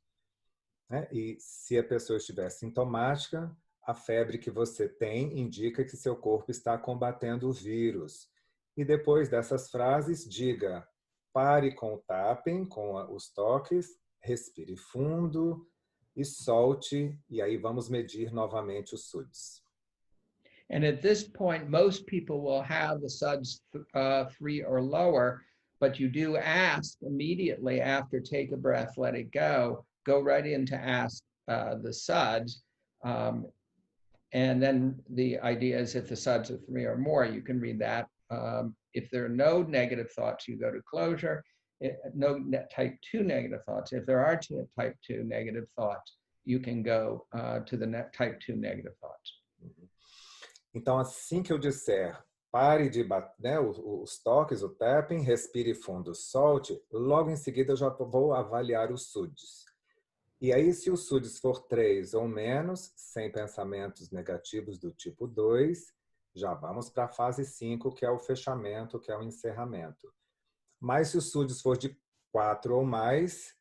E se a pessoa estiver sintomática, a febre que você tem indica que seu corpo está combatendo o vírus. E depois dessas frases, diga, pare com o tapping, com os toques, respire fundo e solte, e aí vamos medir novamente os SUDs. And at this point, most people will have the SUDs 3 or lower, but you do ask immediately after take a breath, let it go right in to ask the SUDs. And then the idea is if the SUDs are 3 or more, you can read that. If there are no negative thoughts, you go to closure. No type 2 negative thoughts. If there are type 2 negative thoughts, you can go to the type 2 negative thoughts. Então, assim que eu disser, pare de bater, os toques, o tapping, respire fundo, solte, logo em seguida eu já vou avaliar os SUDs. E aí, se o SUDs for 3 ou menos, sem pensamentos negativos do tipo 2, já vamos para a fase 5, que é o fechamento, que é o encerramento. Mas se o SUDs for de 4 ou mais,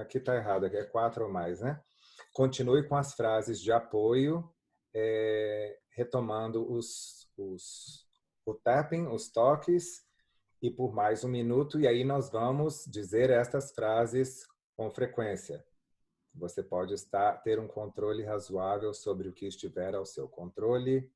aqui está errado, aqui é 4 ou mais, né? Continue com as frases de apoio, retomando o tapping, os toques, e por mais 1 minuto, e aí nós vamos dizer estas frases com frequência. Você pode ter um controle razoável sobre o que estiver ao seu controle,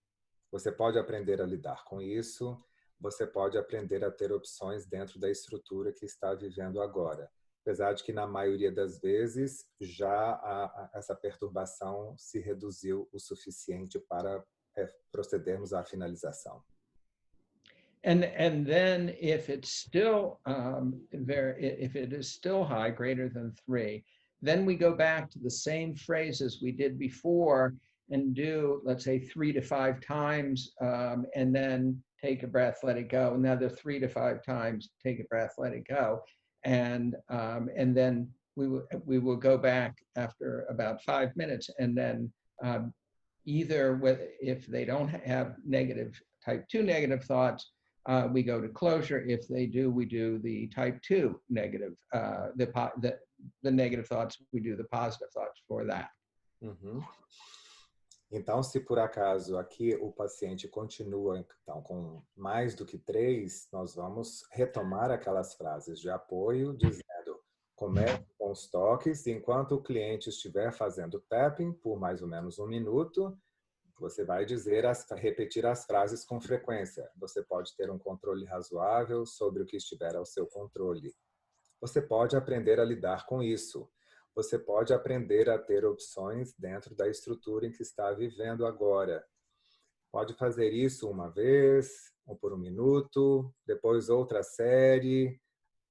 você pode aprender a lidar com isso, você pode aprender a ter opções dentro da estrutura que está vivendo agora. Apesar de que, na maioria das vezes, já essa perturbação se reduziu o suficiente para procedermos à finalização. And then if it's still if it is still high, greater than 3, then we go back to the same phrases we did before, and do, let's say, 3 to 5 times, and then take a breath, let it go. Another 3 to 5 times, take a breath, let it go. And then we will go back after about 5 minutes, and then either if they don't have type 2 negative thoughts, we go to closure. If they do, we do the type 2 negative, the negative thoughts, we do the positive thoughts for that. Uhum. Então, se por acaso aqui o paciente continua então, com mais do que 3, nós vamos retomar aquelas frases de apoio, dizendo, comece com os toques, enquanto o cliente estiver fazendo tapping por mais ou menos 1 minuto, você vai repetir as frases com frequência. Você pode ter um controle razoável sobre o que estiver ao seu controle. Você pode aprender a lidar com isso. Você pode aprender a ter opções dentro da estrutura em que está vivendo agora. Pode fazer isso uma vez, ou por 1 minuto, depois outra série,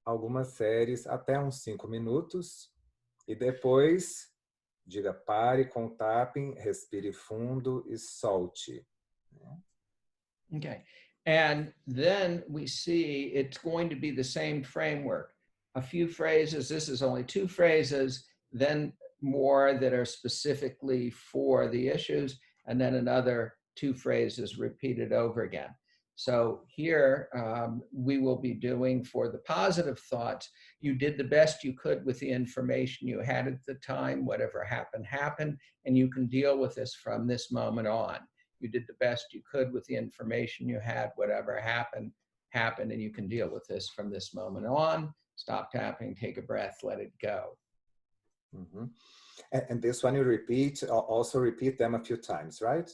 algumas séries até uns 5 minutos, e depois diga pare com o tapping, respire fundo e solte. Okay. And then we see it's going to be the same framework. A few phrases, this is only 2 phrases, then more that are specifically for the issues, and then another 2 phrases repeated over again. So here we will be doing for the positive thoughts, you did the best you could with the information you had at the time, whatever happened, happened, and you can deal with this from this moment on. You did the best you could with the information you had, whatever happened, happened, and you can deal with this from this moment on. Stop tapping, take a breath, let it go. Mm-hmm. And this one you also repeat them a few times, right?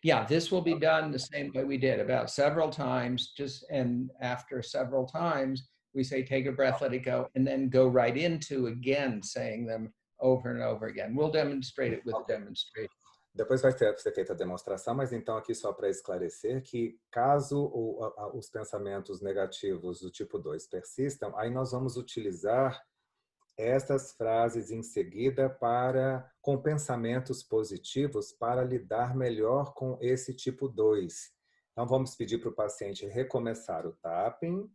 Yeah, this will be done the same way we did, about several times, and after several times, we say, take a breath, let it go, and then go right into, again, saying them over and over again. We'll demonstrate it with a demonstration. Depois vai ser feita a demonstração, mas então aqui só para esclarecer que caso os pensamentos negativos do tipo 2 persistam, aí nós vamos utilizar essas frases em seguida com pensamentos positivos para lidar melhor com esse tipo 2. Então vamos pedir para o paciente recomeçar o tapping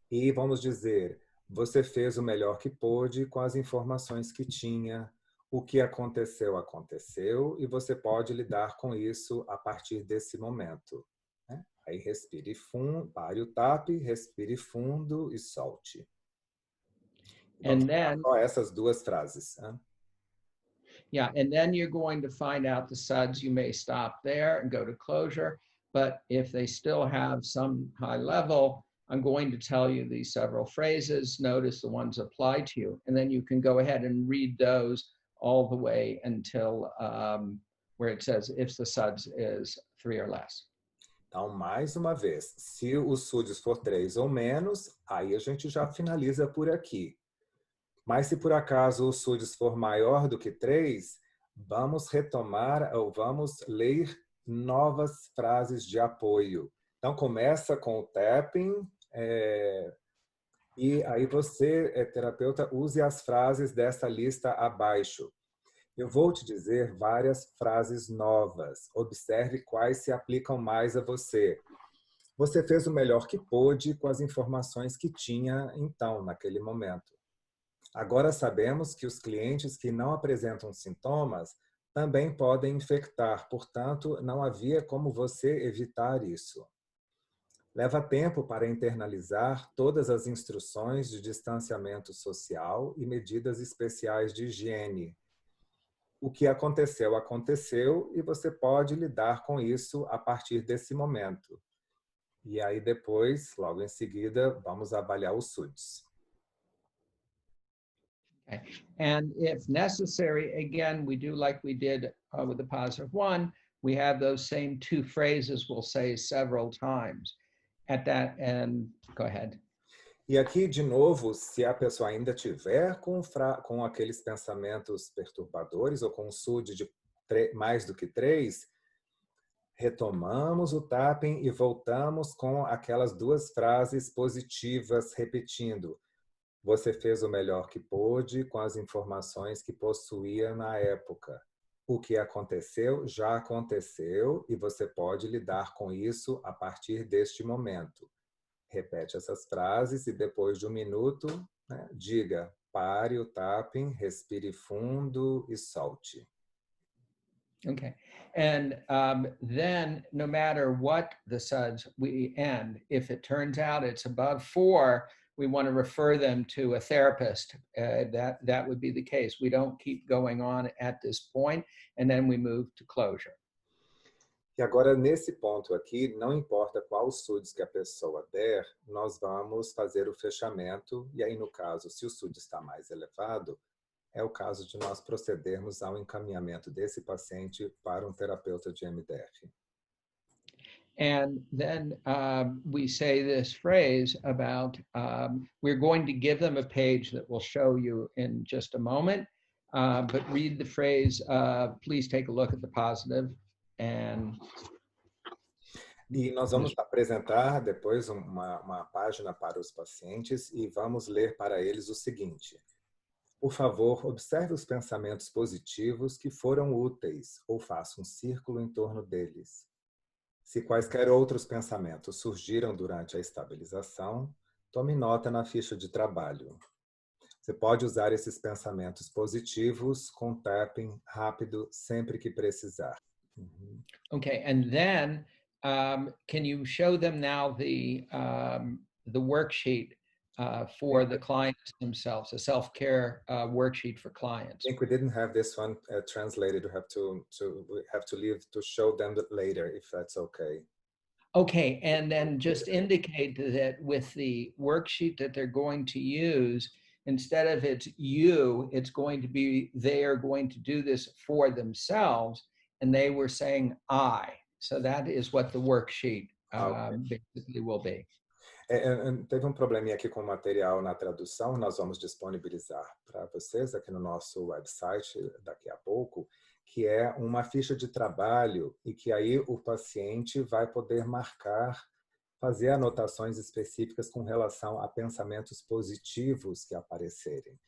e vamos dizer, você fez o melhor que pôde com as informações que tinha, o que aconteceu, aconteceu, e você pode lidar com isso a partir desse momento. Né? Aí respire fundo, pare o tap, respire fundo e solte. Então, só essas 2 frases. Né? Yeah, and then you're going to find out the SUDs. You may stop there and go to closure, but if they still have some high level, I'm going to tell you these several phrases, notice the ones applied to you, and then you can go ahead and read those all the way until where it says if the SUDs is 3 or less. Então, mais uma vez, se o SUDs for 3 ou menos, aí a gente já finaliza por aqui. Mas se por acaso o SUDs for maior do que 3, vamos retomar ou vamos ler novas frases de apoio. Então, começa com o tapping e aí você, terapeuta, use as frases dessa lista abaixo. Eu vou te dizer várias frases novas. Observe quais se aplicam mais a você. Você fez o melhor que pôde com as informações que tinha, então, naquele momento. Agora sabemos que os clientes que não apresentam sintomas também podem infectar, portanto, não havia como você evitar isso. Leva tempo para internalizar todas as instruções de distanciamento social e medidas especiais de higiene. O que aconteceu, aconteceu e você pode lidar com isso a partir desse momento. E aí depois, logo em seguida, vamos avaliar os SUDs. Okay. And if necessary, again, we do like we did with the positive 1, we have those same 2 phrases we'll say several times. At that end, go ahead. E aqui, de novo, se a pessoa ainda tiver com aqueles pensamentos perturbadores ou com um SUD de mais do que 3, retomamos o tapping e voltamos com aquelas 2 frases positivas, repetindo. Você fez o melhor que pôde com as informações que possuía na época. o que aconteceu já aconteceu e você pode lidar com isso a partir deste momento. Repete essas frases e depois de 1 minuto, né, diga, pare o tapping, respire fundo e solte. Okay. And then no matter what the SUDS we end, if it turns out it's above 4, we want to refer them to a therapist. That would be the case. We don't keep going on at this point, and then we move to closure. E agora, nesse ponto aqui, não importa qual SUDS que a pessoa der, nós vamos fazer o fechamento. E aí, no caso, se o SUDS está mais elevado, é o caso de nós procedermos ao encaminhamento desse paciente para um terapeuta de MDR. And then we say this phrase about, we're going to give them a page that we'll show you in just a moment, but read the phrase, please take a look at the positive. E nós vamos apresentar depois uma página para os pacientes e vamos ler para eles o seguinte. Por favor, observe os pensamentos positivos que foram úteis ou faça um círculo em torno deles. Se quaisquer outros pensamentos surgiram durante a estabilização, tome nota na ficha de trabalho. Você pode usar esses pensamentos positivos com tapping rápido sempre que precisar. Okay, and then can you show them now the worksheet for the clients themselves, a self-care worksheet for clients? I think we didn't have this one translated. We have to leave to show them that later, if that's okay. Okay, and then just indicate that with the worksheet that they're going to use, instead of it's you, it's going to be they are going to do this for themselves, and they were saying I. So that is what the worksheet basically will be. Teve probleminha aqui com o material na tradução, nós vamos disponibilizar para vocês aqui no nosso website daqui a pouco, que é uma ficha de trabalho e que aí o paciente vai poder marcar, fazer anotações específicas com relação a pensamentos positivos que aparecerem.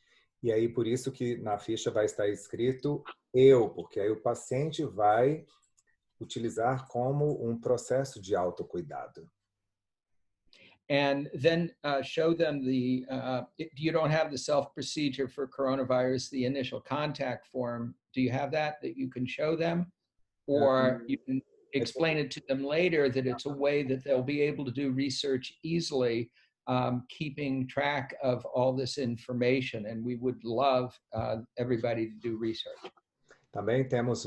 E aí por isso que na ficha vai estar escrito eu, porque aí o paciente vai utilizar como um processo de autocuidado. And then show them the, you don't have the self-procedure for coronavirus, the initial contact form. Do you have that you can show them? Or you can explain it to them later that it's a way that they'll be able to do research easily, keeping track of all this information. And we would love everybody to do research. Também temos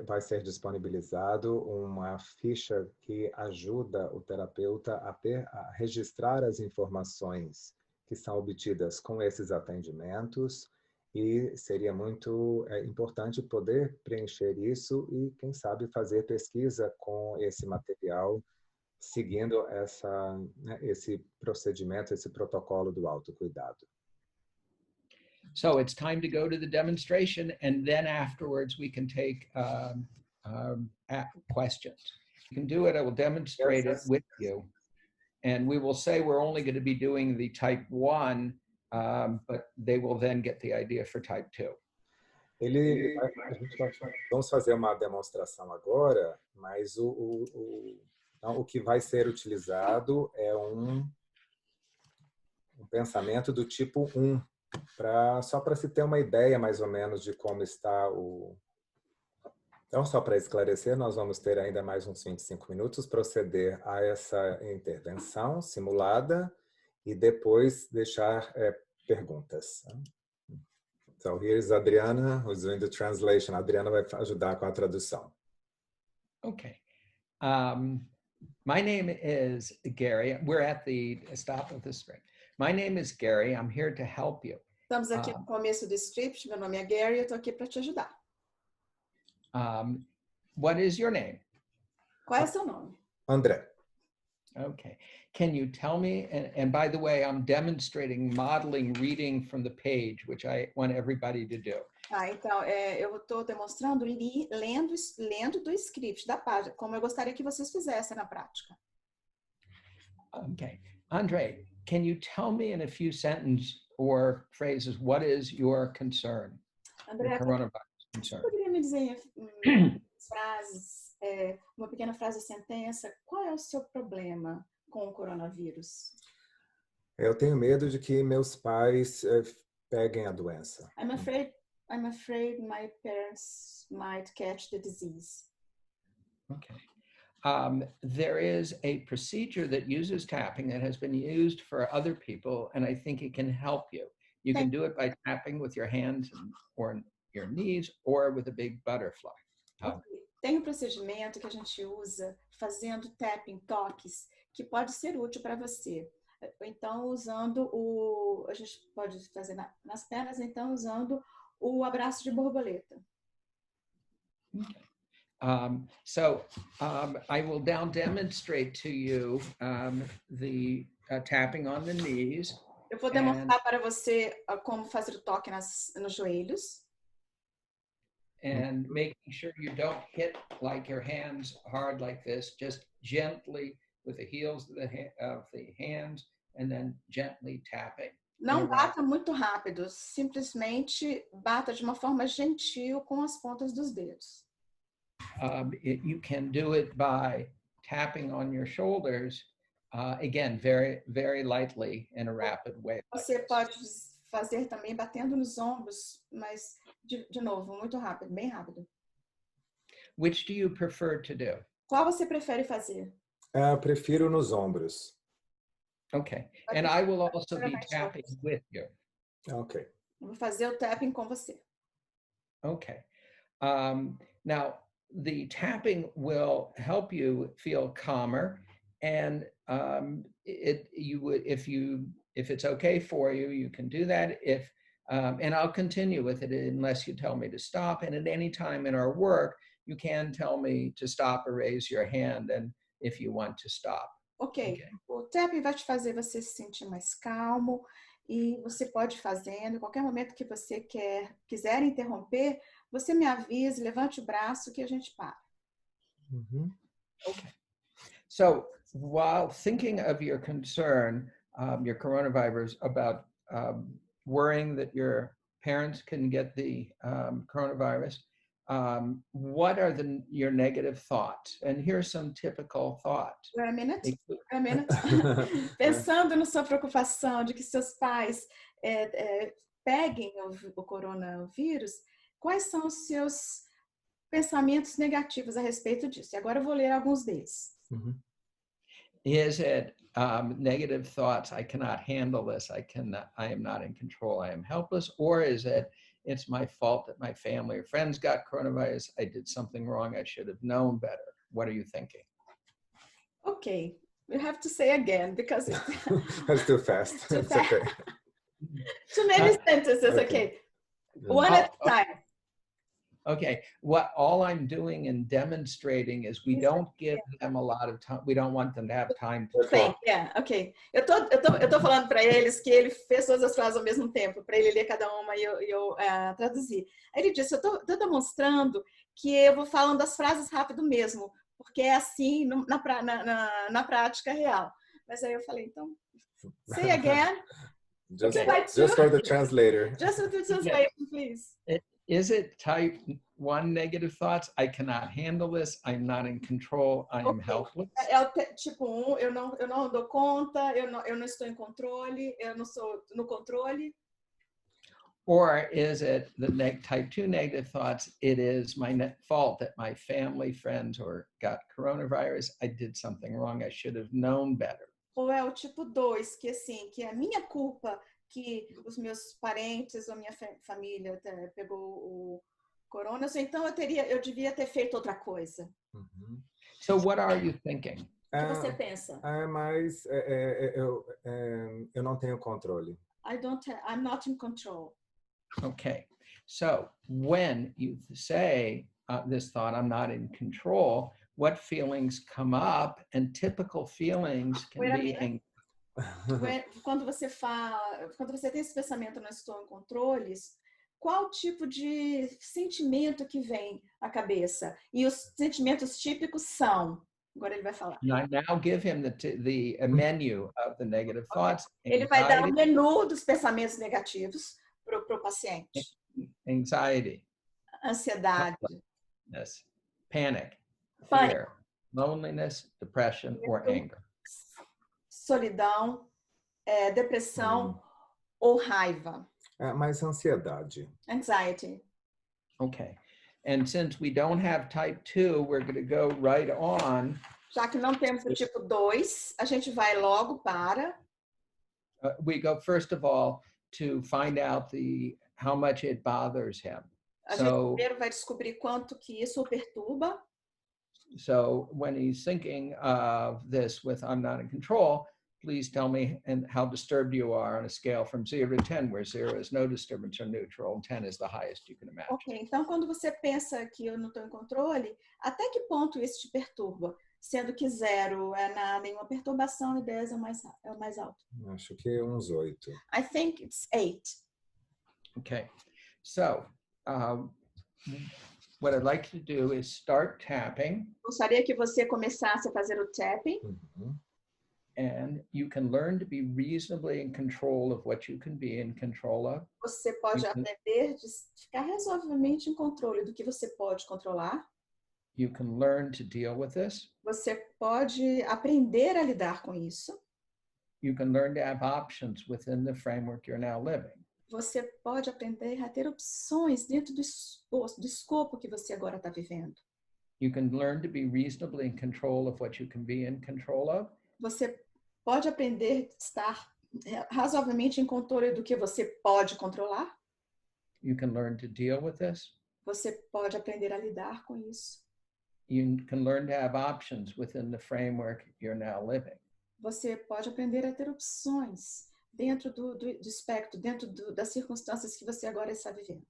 vai ser disponibilizado uma ficha que ajuda o terapeuta a registrar as informações que são obtidas com esses atendimentos e seria muito importante poder preencher isso e, quem sabe, fazer pesquisa com esse material, seguindo esse procedimento, esse protocolo do autocuidado. So it's time to go to the demonstration, and then afterwards we can take questions. You can do it, I will demonstrate it with you. And we will say we're only going to be doing the type 1, but they will then get the idea for type 2. Vamos fazer uma demonstração agora, mas então, o que vai ser utilizado é um pensamento do tipo 1, só para se ter uma ideia mais ou menos de como está o... Então, só para esclarecer, nós vamos ter ainda mais uns 25 minutos, proceder a essa intervenção simulada e depois deixar perguntas. So, here's Adriana, who's doing the translation. A Adriana vai ajudar com a tradução. Okay. My name is Gary. We're at the stop of the script. My name is Gary. I'm here to help you. Estamos aqui no começo do script. Meu nome é Gary. Eu estou aqui para te ajudar. What is your name? Qual é o seu nome? André. Okay. Can you tell me, and by the way, I'm demonstrating modeling reading from the page, which I want everybody to do. Então, eu estou demonstrando lendo do script, da página, como eu gostaria que vocês fizessem na prática. Okay. André, can you tell me in a few sentences or phrases what is your concern? André, Your coronavirus concern. poderia me me dizer frases, uma pequena frase ou sentença, qual é o seu problema com o coronavírus? Eu tenho medo de que meus pais peguem a doença. I'm afraid my parents might catch the disease. Okay. There is a procedure that uses tapping that has been used for other people, and I think it can help you. You can do it by tapping with your hands or your knees or with a big butterfly. Tem um procedimento que a gente usa fazendo tapping, toques, que pode ser útil para você. Então, usando a gente pode fazer nas pernas, então usando o abraço de borboleta. Okay. I will now demonstrate to you the tapping on the knees. Eu vou demonstrar para você como fazer o toque nos joelhos. And making sure you don't hit like your hands hard like this, just gently with the heels of the hands and then gently tapping. Não bata muito rápido, simplesmente bata de uma forma gentil com as pontas dos dedos. You can do it by tapping on your shoulders, again, very, very lightly in a rapid way. Você pode fazer também batendo nos ombros, mas de novo, muito rápido, bem rápido. Which do you prefer to do? Qual você prefere fazer? Prefiro nos ombros. Okay, and I will also be tapping with you. Ok. Eu vou fazer o tapping com você. Okay. Now, the tapping will help you feel calmer, and if it's okay for you, you can do that. And I'll continue with it unless you tell me to stop. And at any time in our work, you can tell me to stop or raise your hand, and if you want to stop. Ok. O tapping vai te fazer você se sentir mais calmo e você pode ir fazendo. Em qualquer momento que você quiser interromper, você me avise, levante o braço que a gente para. Okay. So while thinking of your concern, your coronavirus, about worrying that your parents can get the coronavirus, what are your negative thoughts? And here's some typical thoughts. Wait a minute. Pensando na sua preocupação de que seus pais peguem o coronavírus, quais são os seus pensamentos negativos a respeito disso? E agora eu vou ler alguns deles. Is it negative thoughts? I cannot handle this. I am not in control. I am helpless. Or is it's my fault that my family or friends got coronavirus. I did something wrong. I should have known better. What are you thinking? Okay, you have to say again because That's too fast. Too It's fast. okay. Too many sentences. Okay. One at a time. Okay, all I'm doing and demonstrating is we don't give them a lot of time. We don't want them to have time to talk. Yeah, ok. Eu tô falando para eles que ele fez todas as frases ao mesmo tempo, para ele ler cada uma e eu traduzir. Aí ele disse, eu tô demonstrando que eu vou falando as frases rápido mesmo, porque é assim na prática real. Mas aí eu falei, então, say again. Just for the translator. Just for the translation, please. Is it type 1 negative thoughts? I cannot handle this. I'm not in control. I am helpless. É o tipo 1, eu não dou conta, eu não estou em controle, eu não sou no controle. Or is it the type 2 negative thoughts? It is my fault that my family, friends, got coronavirus. I did something wrong. I should have known better. Ou é o tipo 2, que assim, que é minha culpa que os meus parentes ou minha família pegou o corona, então eu devia ter feito outra coisa. So what are you thinking? O que você pensa? Mas eu não tenho controle. I'm not in control. Okay, so when you say this thought, I'm not in control, what feelings come up? And typical feelings can be Quando você tem esse pensamento, não estou em controles, qual tipo de sentimento que vem à cabeça? E os sentimentos típicos são, agora ele vai falar. And I now give him the menu of the negative thoughts. Ele vai dar o menu dos pensamentos negativos para o paciente. Anxiety. Ansiedade, panic, pânico, fear, loneliness, depression, or anger. solidão, depressão ou raiva. Mas ansiedade. Anxiety. Okay. And since we don't have type 2, we're going to go right on. Já que não temos o tipo 2, a gente vai logo para... We go, first of all, to find out how much it bothers him. A gente primeiro vai descobrir quanto que isso o perturba. So when he's thinking of this with I'm not in control, please tell me and how disturbed you are on a scale from 0 to 10, where 0 is no disturbance or neutral, and 10 is the highest you can imagine. Ok, então quando você pensa que eu não estou em controle, até que ponto isso te perturba? Sendo que 0 é nenhuma perturbação e 10 é o mais alto. Acho que uns 8. I think it's 8. Okay, so what I'd like to do is start tapping. Gostaria que você começasse a fazer o tapping. And you can learn to be reasonably in control of what you can be in control of. Você pode aprender de ficar razoavelmente em controle do que você pode controlar. You can learn to deal with this. Você pode aprender a lidar com isso. You can learn to have options within the framework you're now living. Você pode aprender a ter opções dentro do escopo que você agora está vivendo. You can learn to be reasonably in control of what you can be in control of. Você pode aprender a estar razoavelmente em controle do que você pode controlar. You can learn to deal with this. Você pode aprender a lidar com isso. You can learn to have options within the framework you're now living. Você pode aprender a ter opções dentro do espectro, dentro das circunstâncias que você agora está vivendo.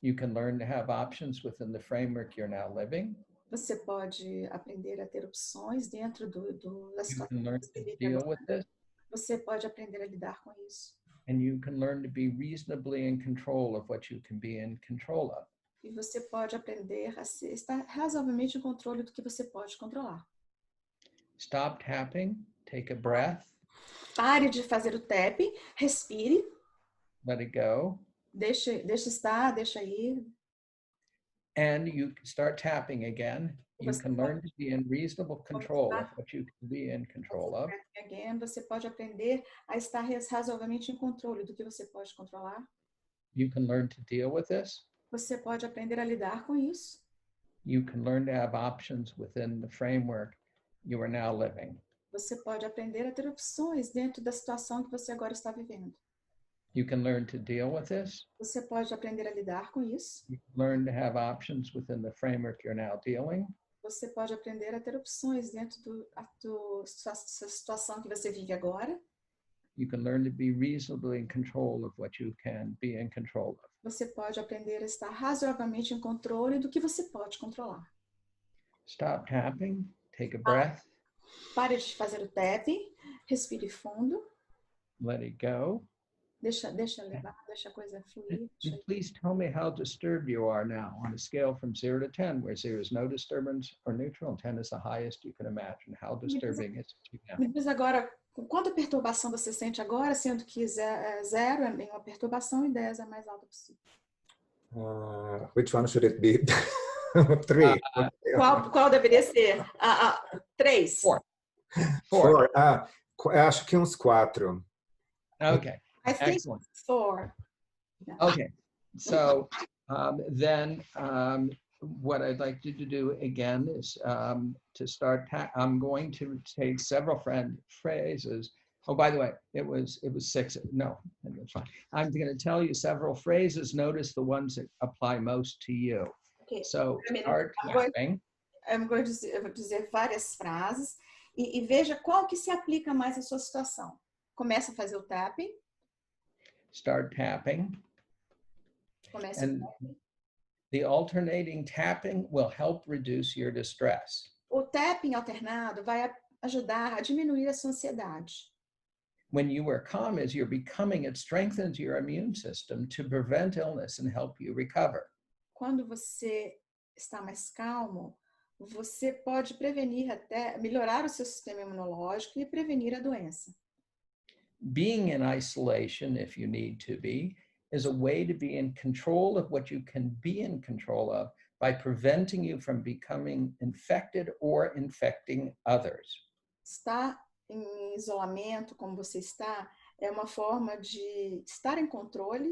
You can learn to have options within the framework you're now living. Você pode aprender a ter opções dentro da You situação can learn que to você vive deal agora. with this. Você pode aprender a lidar com isso. And you can learn to be reasonably in control of what you can be in control of. E você pode aprender a estar razoavelmente em controle do que você pode controlar. Stop tapping, take a breath, Pare de fazer o tap, respire, let it go, deixa estar, deixa ir. and you start tapping again. You can learn to be in reasonable control of what you can be in control of. Again, você pode aprender a estar razoavelmente em controle do que você pode controlar. You can learn to deal with this. Você pode aprender a lidar com isso. You can learn to have options within the framework you are now living. Você pode aprender a ter opções dentro da situação que você agora está vivendo. You can learn to deal with this. Você pode aprender a lidar com isso. You can learn to have options within the framework you're now dealing. Você pode aprender a ter opções dentro da situação que você vive agora. You can learn to be reasonably in control of what you can be in control of. Você pode aprender a estar razoavelmente em controle do que você pode controlar. Stop tapping, take a breath, Pare de fazer o tapping, respire fundo, let it go. deixa levar, deixa a coisa fluir. And please tell me how disturbed you are now on a scale from 0 to 10, where 0 is no disturbance or neutral, and 10 is the highest you can imagine. How disturbing is it to you now? Me diz agora, com quanta perturbação você sente agora, sendo que 0 é nenhuma perturbação e 10 é a mais alta possível. Which one should it be? 3. Qual deveria ser? 3. 4. Acho que uns 4. Okay. I think Excellent. 4. Okay. So then what I'd like you to do again is to start. I'm going to take several phrases. Oh, by the way, it was 6. No, that's fine. I'm going to tell you several phrases. Notice the ones that apply most to you. Okay. So start tapping. Eu vou dizer várias frases e veja qual que se aplica mais à sua situação. Começa a fazer o tapping. Start tapping. Começa And o tapping. the alternating tapping will help reduce your distress. O tapping alternado vai ajudar a diminuir a sua ansiedade. When you are calm as you're becoming, it strengthens your immune system to prevent illness and help you recover. Quando você está mais calmo, você pode melhorar o seu sistema imunológico e prevenir a doença. Being in isolation, if you need to be, is a way to be in control of what you can be in control of by preventing you from becoming infected or infecting others. Estar em isolamento, como você está, é uma forma de estar em controle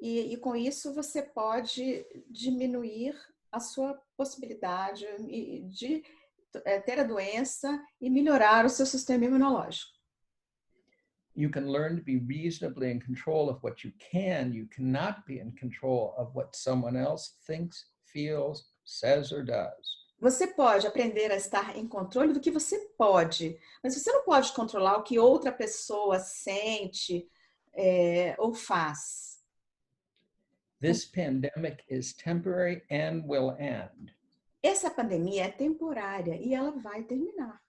e com isso você pode diminuir a sua possibilidade de ter a doença e melhorar o seu sistema imunológico. You can learn to be reasonably in control of what you can. You cannot be in control of what someone else thinks, feels, says, or does. Você pode aprender a estar em controle do que você pode, mas você não pode controlar o que outra pessoa sente ou faz. This pandemic is temporary and will end. Essa pandemia é temporária e ela vai terminar.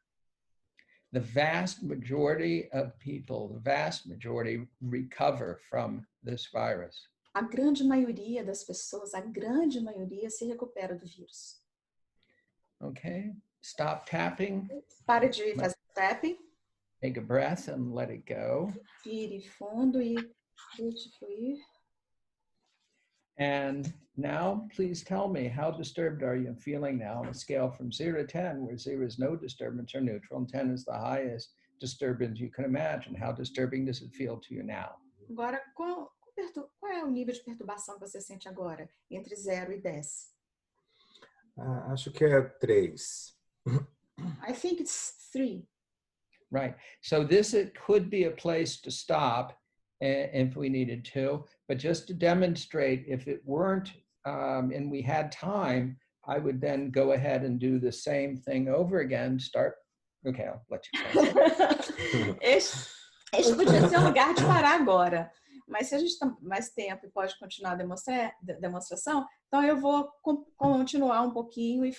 The vast majority of people, the vast majority recover from this virus. A grande maioria das pessoas, a grande maioria se recupera do vírus. Okay, stop tapping. Pare de fazer tapping. Take a breath and let it go. Respire fundo e deixe fluir. And now, please tell me, how disturbed are you feeling now on a scale from 0 to 10, where 0 is no disturbance or neutral, and 10 is the highest disturbance you can imagine? How disturbing does it feel to you now? Agora, qual é o nível de perturbação que você sente agora, entre 0 e 10? Acho que é 3. I think it's 3. Right. So it could be a place to stop if we needed to, but just to demonstrate, if it weren't and we had time, I would then go ahead and do the same thing over again. Okay, I'll let you go. Este podia ser um lugar de parar agora, mas se a gente tem mais tempo e pode continuar a demonstração, então eu vou continuar um pouquinho e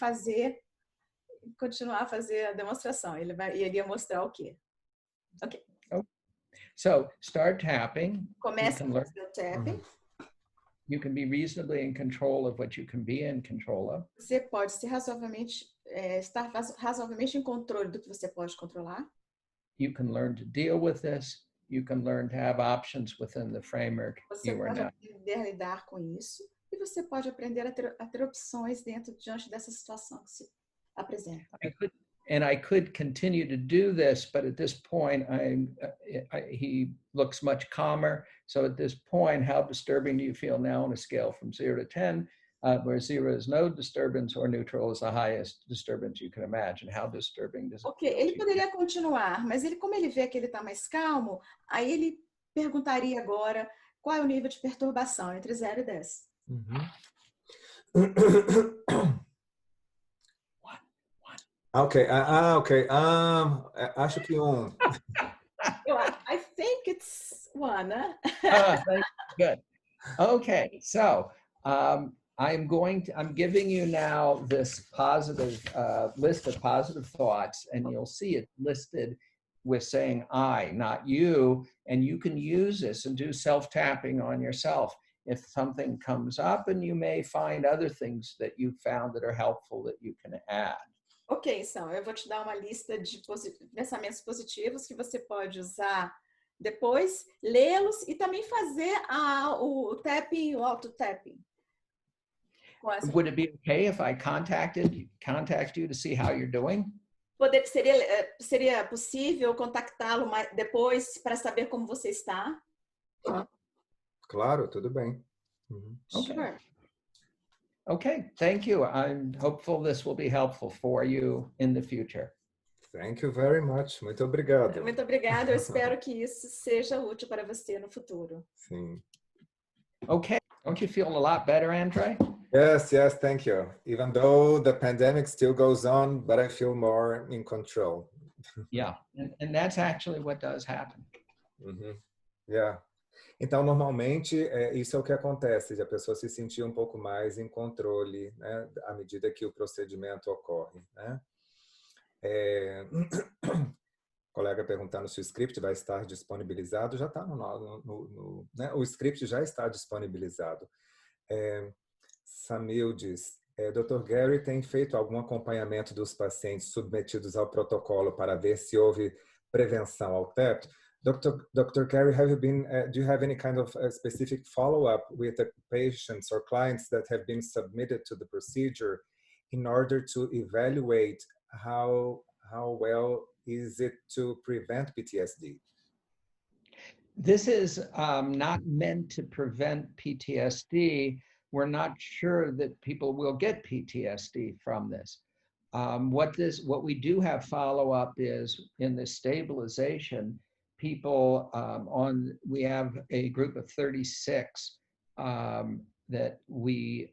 continuar a fazer a demonstração. Ele ia mostrar o quê? Ok. So start tapping. Comece a fazer o tapping. You can be reasonably in control of what you can be in control of. Você pode ser estar razoavelmente em controle do que você pode controlar. You can learn to deal with this. You can learn to have options within the framework Você you are pode now. aprender a lidar com isso e você pode aprender a ter opções diante dessa situação que se apresenta. I could continue to do this, but at this point, he looks much calmer. So at this point, how disturbing do you feel now on a scale from 0 to 10, where 0 is no disturbance or neutral is the highest disturbance you can imagine? How disturbing does it Ok, feel? ele poderia continuar, mas como ele vê que ele está mais calmo, aí ele perguntaria agora qual é o nível de perturbação entre 0 e 10. Ok, ok. Acho que 1. I think it's 1. Good. Okay, so I'm giving you now this positive list of positive thoughts, and you'll see it listed with saying I, not you, and you can use this and do self-tapping on yourself if something comes up, and you may find other things that you found that are helpful that you can add. Ok, então, eu vou te dar uma lista de pensamentos positivos que você pode usar depois, lê-los e também fazer o tapping, o auto-tapping. Would it be okay if I contact you to see how you're doing? Seria possível contatá-lo depois para saber como você está? Claro, tudo bem. Okay. Sure. Okay, thank you. I'm hopeful this will be helpful for you in the future. Thank you very much. Muito obrigado. Muito obrigada. Eu espero que isso seja útil para você no futuro. Sim. Okay, don't you feel a lot better, André? Yes, thank you. Even though the pandemic still goes on, but I feel more in control. Yeah, and that's actually what does happen. Yeah. Então, normalmente, isso é o que acontece, de a pessoa se sentir um pouco mais em controle, né, à medida que o procedimento ocorre, né? Colega perguntando se o script vai estar disponibilizado, já está né? O script já está disponibilizado. Samil diz, Dr. Gary tem feito algum acompanhamento dos pacientes submetidos ao protocolo para ver se houve prevenção ao TEP? Dr. Carey, have you been, do you have any kind of specific follow-up with the patients or clients that have been submitted to the procedure in order to evaluate how well is it to prevent PTSD? This is not meant to prevent PTSD. We're not sure that people will get PTSD from this. What we do have follow-up is in the stabilization, people we have a group of 36 that we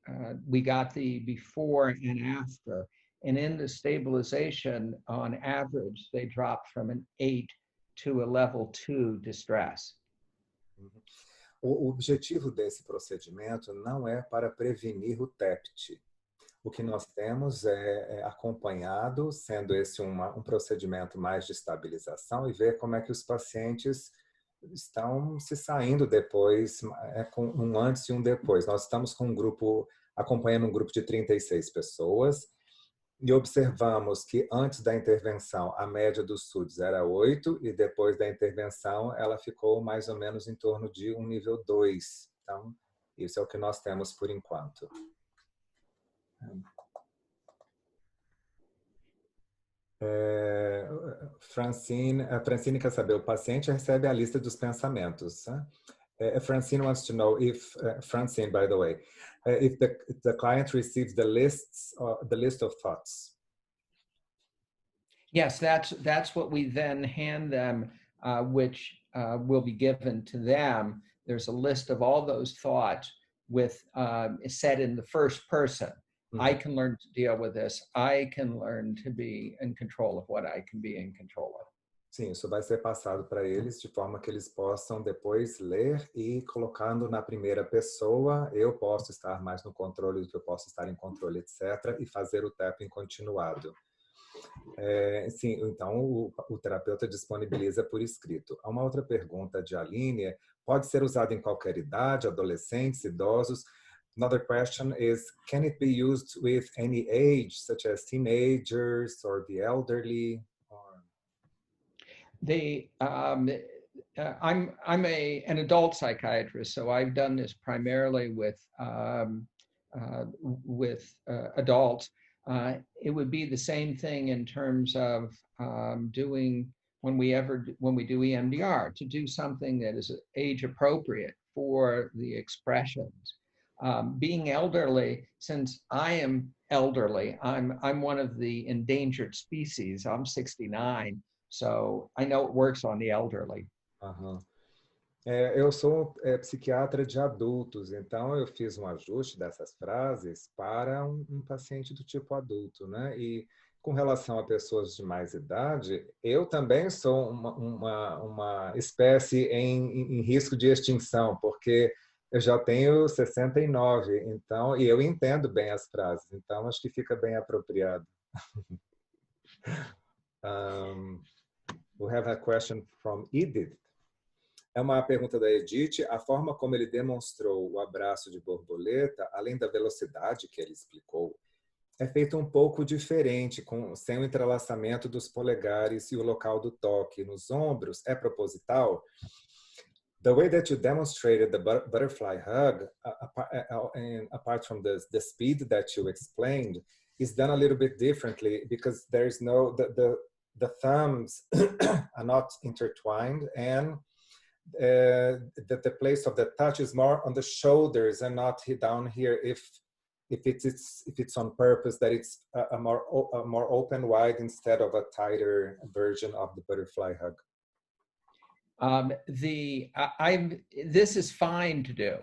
got the before and after. And in the stabilization, on average, they dropped from an 8 to a level 2 distress. O objetivo desse procedimento não é para prevenir o TEPT. O que nós temos é acompanhado, sendo esse um procedimento mais de estabilização, e ver como é que os pacientes estão se saindo depois, com um antes e um depois. Nós estamos com acompanhando um grupo de 36 pessoas, e observamos que antes da intervenção a média dos SUDs era 8 e depois da intervenção ela ficou mais ou menos em torno de um nível 2. Então, isso é o que nós temos por enquanto. Francine quer saber, o paciente recebe a lista dos pensamentos. Francine wants to know if, Francine, by the way, if the client receives the list of thoughts. Yes, that's what we then hand them, which will be given to them. There's a list of all those thoughts with said in the first person. Mm-hmm. I can learn to deal with this. I can learn to be in control of what I can be in control of. Sim, isso vai ser passado para eles de forma que eles possam depois ler e colocando na primeira pessoa, eu posso estar mais no controle do que eu posso estar em controle, etc. E fazer o tapping continuado. Sim, então o terapeuta disponibiliza por escrito. Há uma outra pergunta de Aline, pode ser usado em qualquer idade, adolescentes, idosos? Another question is, can it be used with any age, such as teenagers or the elderly? I'm an adult psychiatrist, so I've done this primarily with adults. It would be the same thing in terms of doing when we do EMDR, to do something that is age appropriate for the expressions. Being elderly, since I am elderly, I'm one of the endangered species. I'm 69. So I know it works on the elderly. Uhum. Eu sou psiquiatra de adultos, então eu fiz um ajuste dessas frases para um paciente do tipo adulto, né? E com relação a pessoas de mais idade, eu também sou uma espécie em risco de extinção, porque eu já tenho 69, então, e eu entendo bem as frases, então acho que fica bem apropriado. We have a question from Edith. É uma pergunta da Edith. A forma como ele demonstrou o abraço de borboleta, além da velocidade que ele explicou, é feito um pouco diferente, sem o entrelaçamento dos polegares e o local do toque nos ombros. É proposital? The way that you demonstrated the butterfly hug, apart from the speed that you explained, is done a little bit differently because there is no the thumbs are not intertwined, and the place of the touch is more on the shoulders and not down here. If it's on purpose, that it's a more open wide instead of a tighter version of the butterfly hug. This is fine to do,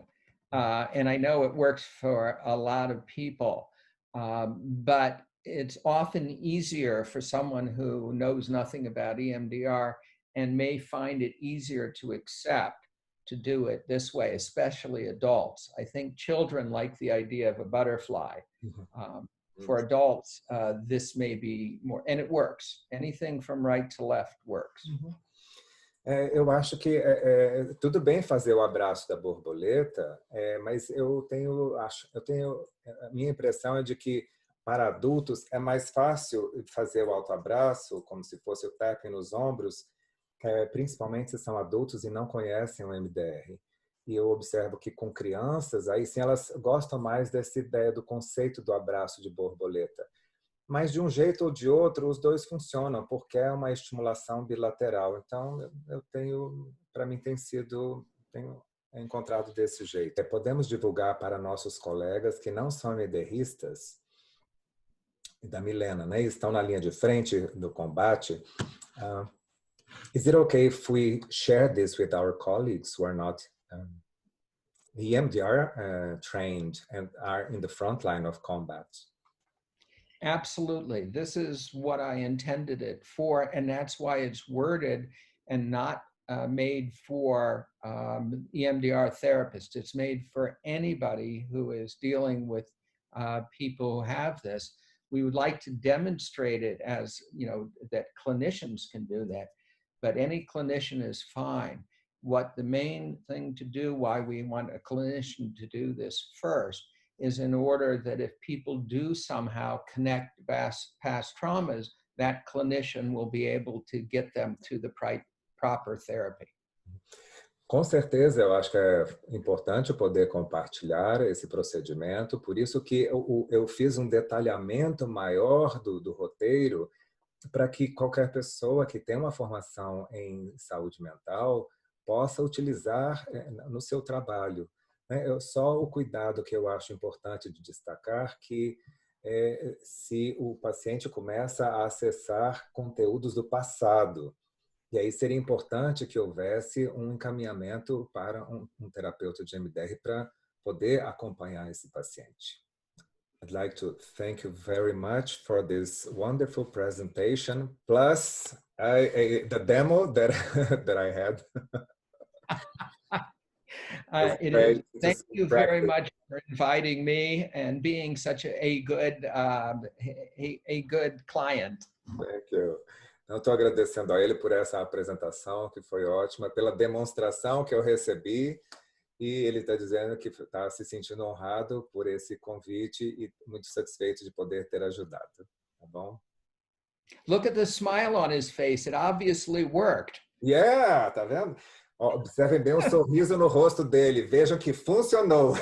and I know it works for a lot of people, but it's often easier for someone who knows nothing about EMDR and may find it easier to accept to do it this way, especially adults. I think children like the idea of a butterfly. For adults, this may be more, and it works. Anything from right to left works. Eu acho que tudo bem fazer o abraço da borboleta, mas a minha impressão é de que para adultos é mais fácil fazer o autoabraço, como se fosse o tapping nos ombros, principalmente se são adultos e não conhecem o MDR. E eu observo que com crianças, aí sim elas gostam mais dessa ideia do conceito do abraço de borboleta. Mas de um jeito ou de outro, os dois funcionam, porque é uma estimulação bilateral. Então, para mim tenho encontrado desse jeito. Podemos divulgar para nossos colegas que não são MDRistas, da Milena, né? Estão na linha de frente do combate. Is it okay if we share this with our colleagues who are not EMDR trained and are in the front line of combat? Absolutely. This is what I intended it for, and that's why it's worded and not made for EMDR therapists. It's made for anybody who is dealing with people who have this. We would like to demonstrate it as, that clinicians can do that, but any clinician is fine. What the main thing to do, why we want a clinician to do this first, is in order that if people do somehow connect past traumas, that clinician will be able to get them to the proper therapy. Com certeza, eu acho que é importante poder compartilhar esse procedimento, por isso que eu fiz um detalhamento maior do roteiro para que qualquer pessoa que tem uma formação em saúde mental possa utilizar no seu trabalho. Só o cuidado que eu acho importante de destacar, que se o paciente começa a acessar conteúdos do passado, e aí seria importante que houvesse um encaminhamento para um terapeuta de MDR para poder acompanhar esse paciente. I'd like to thank you very much for this wonderful presentation, plus the demo that I had. It is. Thank you very much for inviting me and being such a good client. Thank you. Eu estou agradecendo a ele por essa apresentação, que foi ótima, pela demonstração que eu recebi, e ele está dizendo que está se sentindo honrado por esse convite e muito satisfeito de poder ter ajudado. Tá bom? Look at the smile on his face. It obviously worked. Yeah, tá vendo? Observem bem o sorriso no rosto dele. Vejam que funcionou.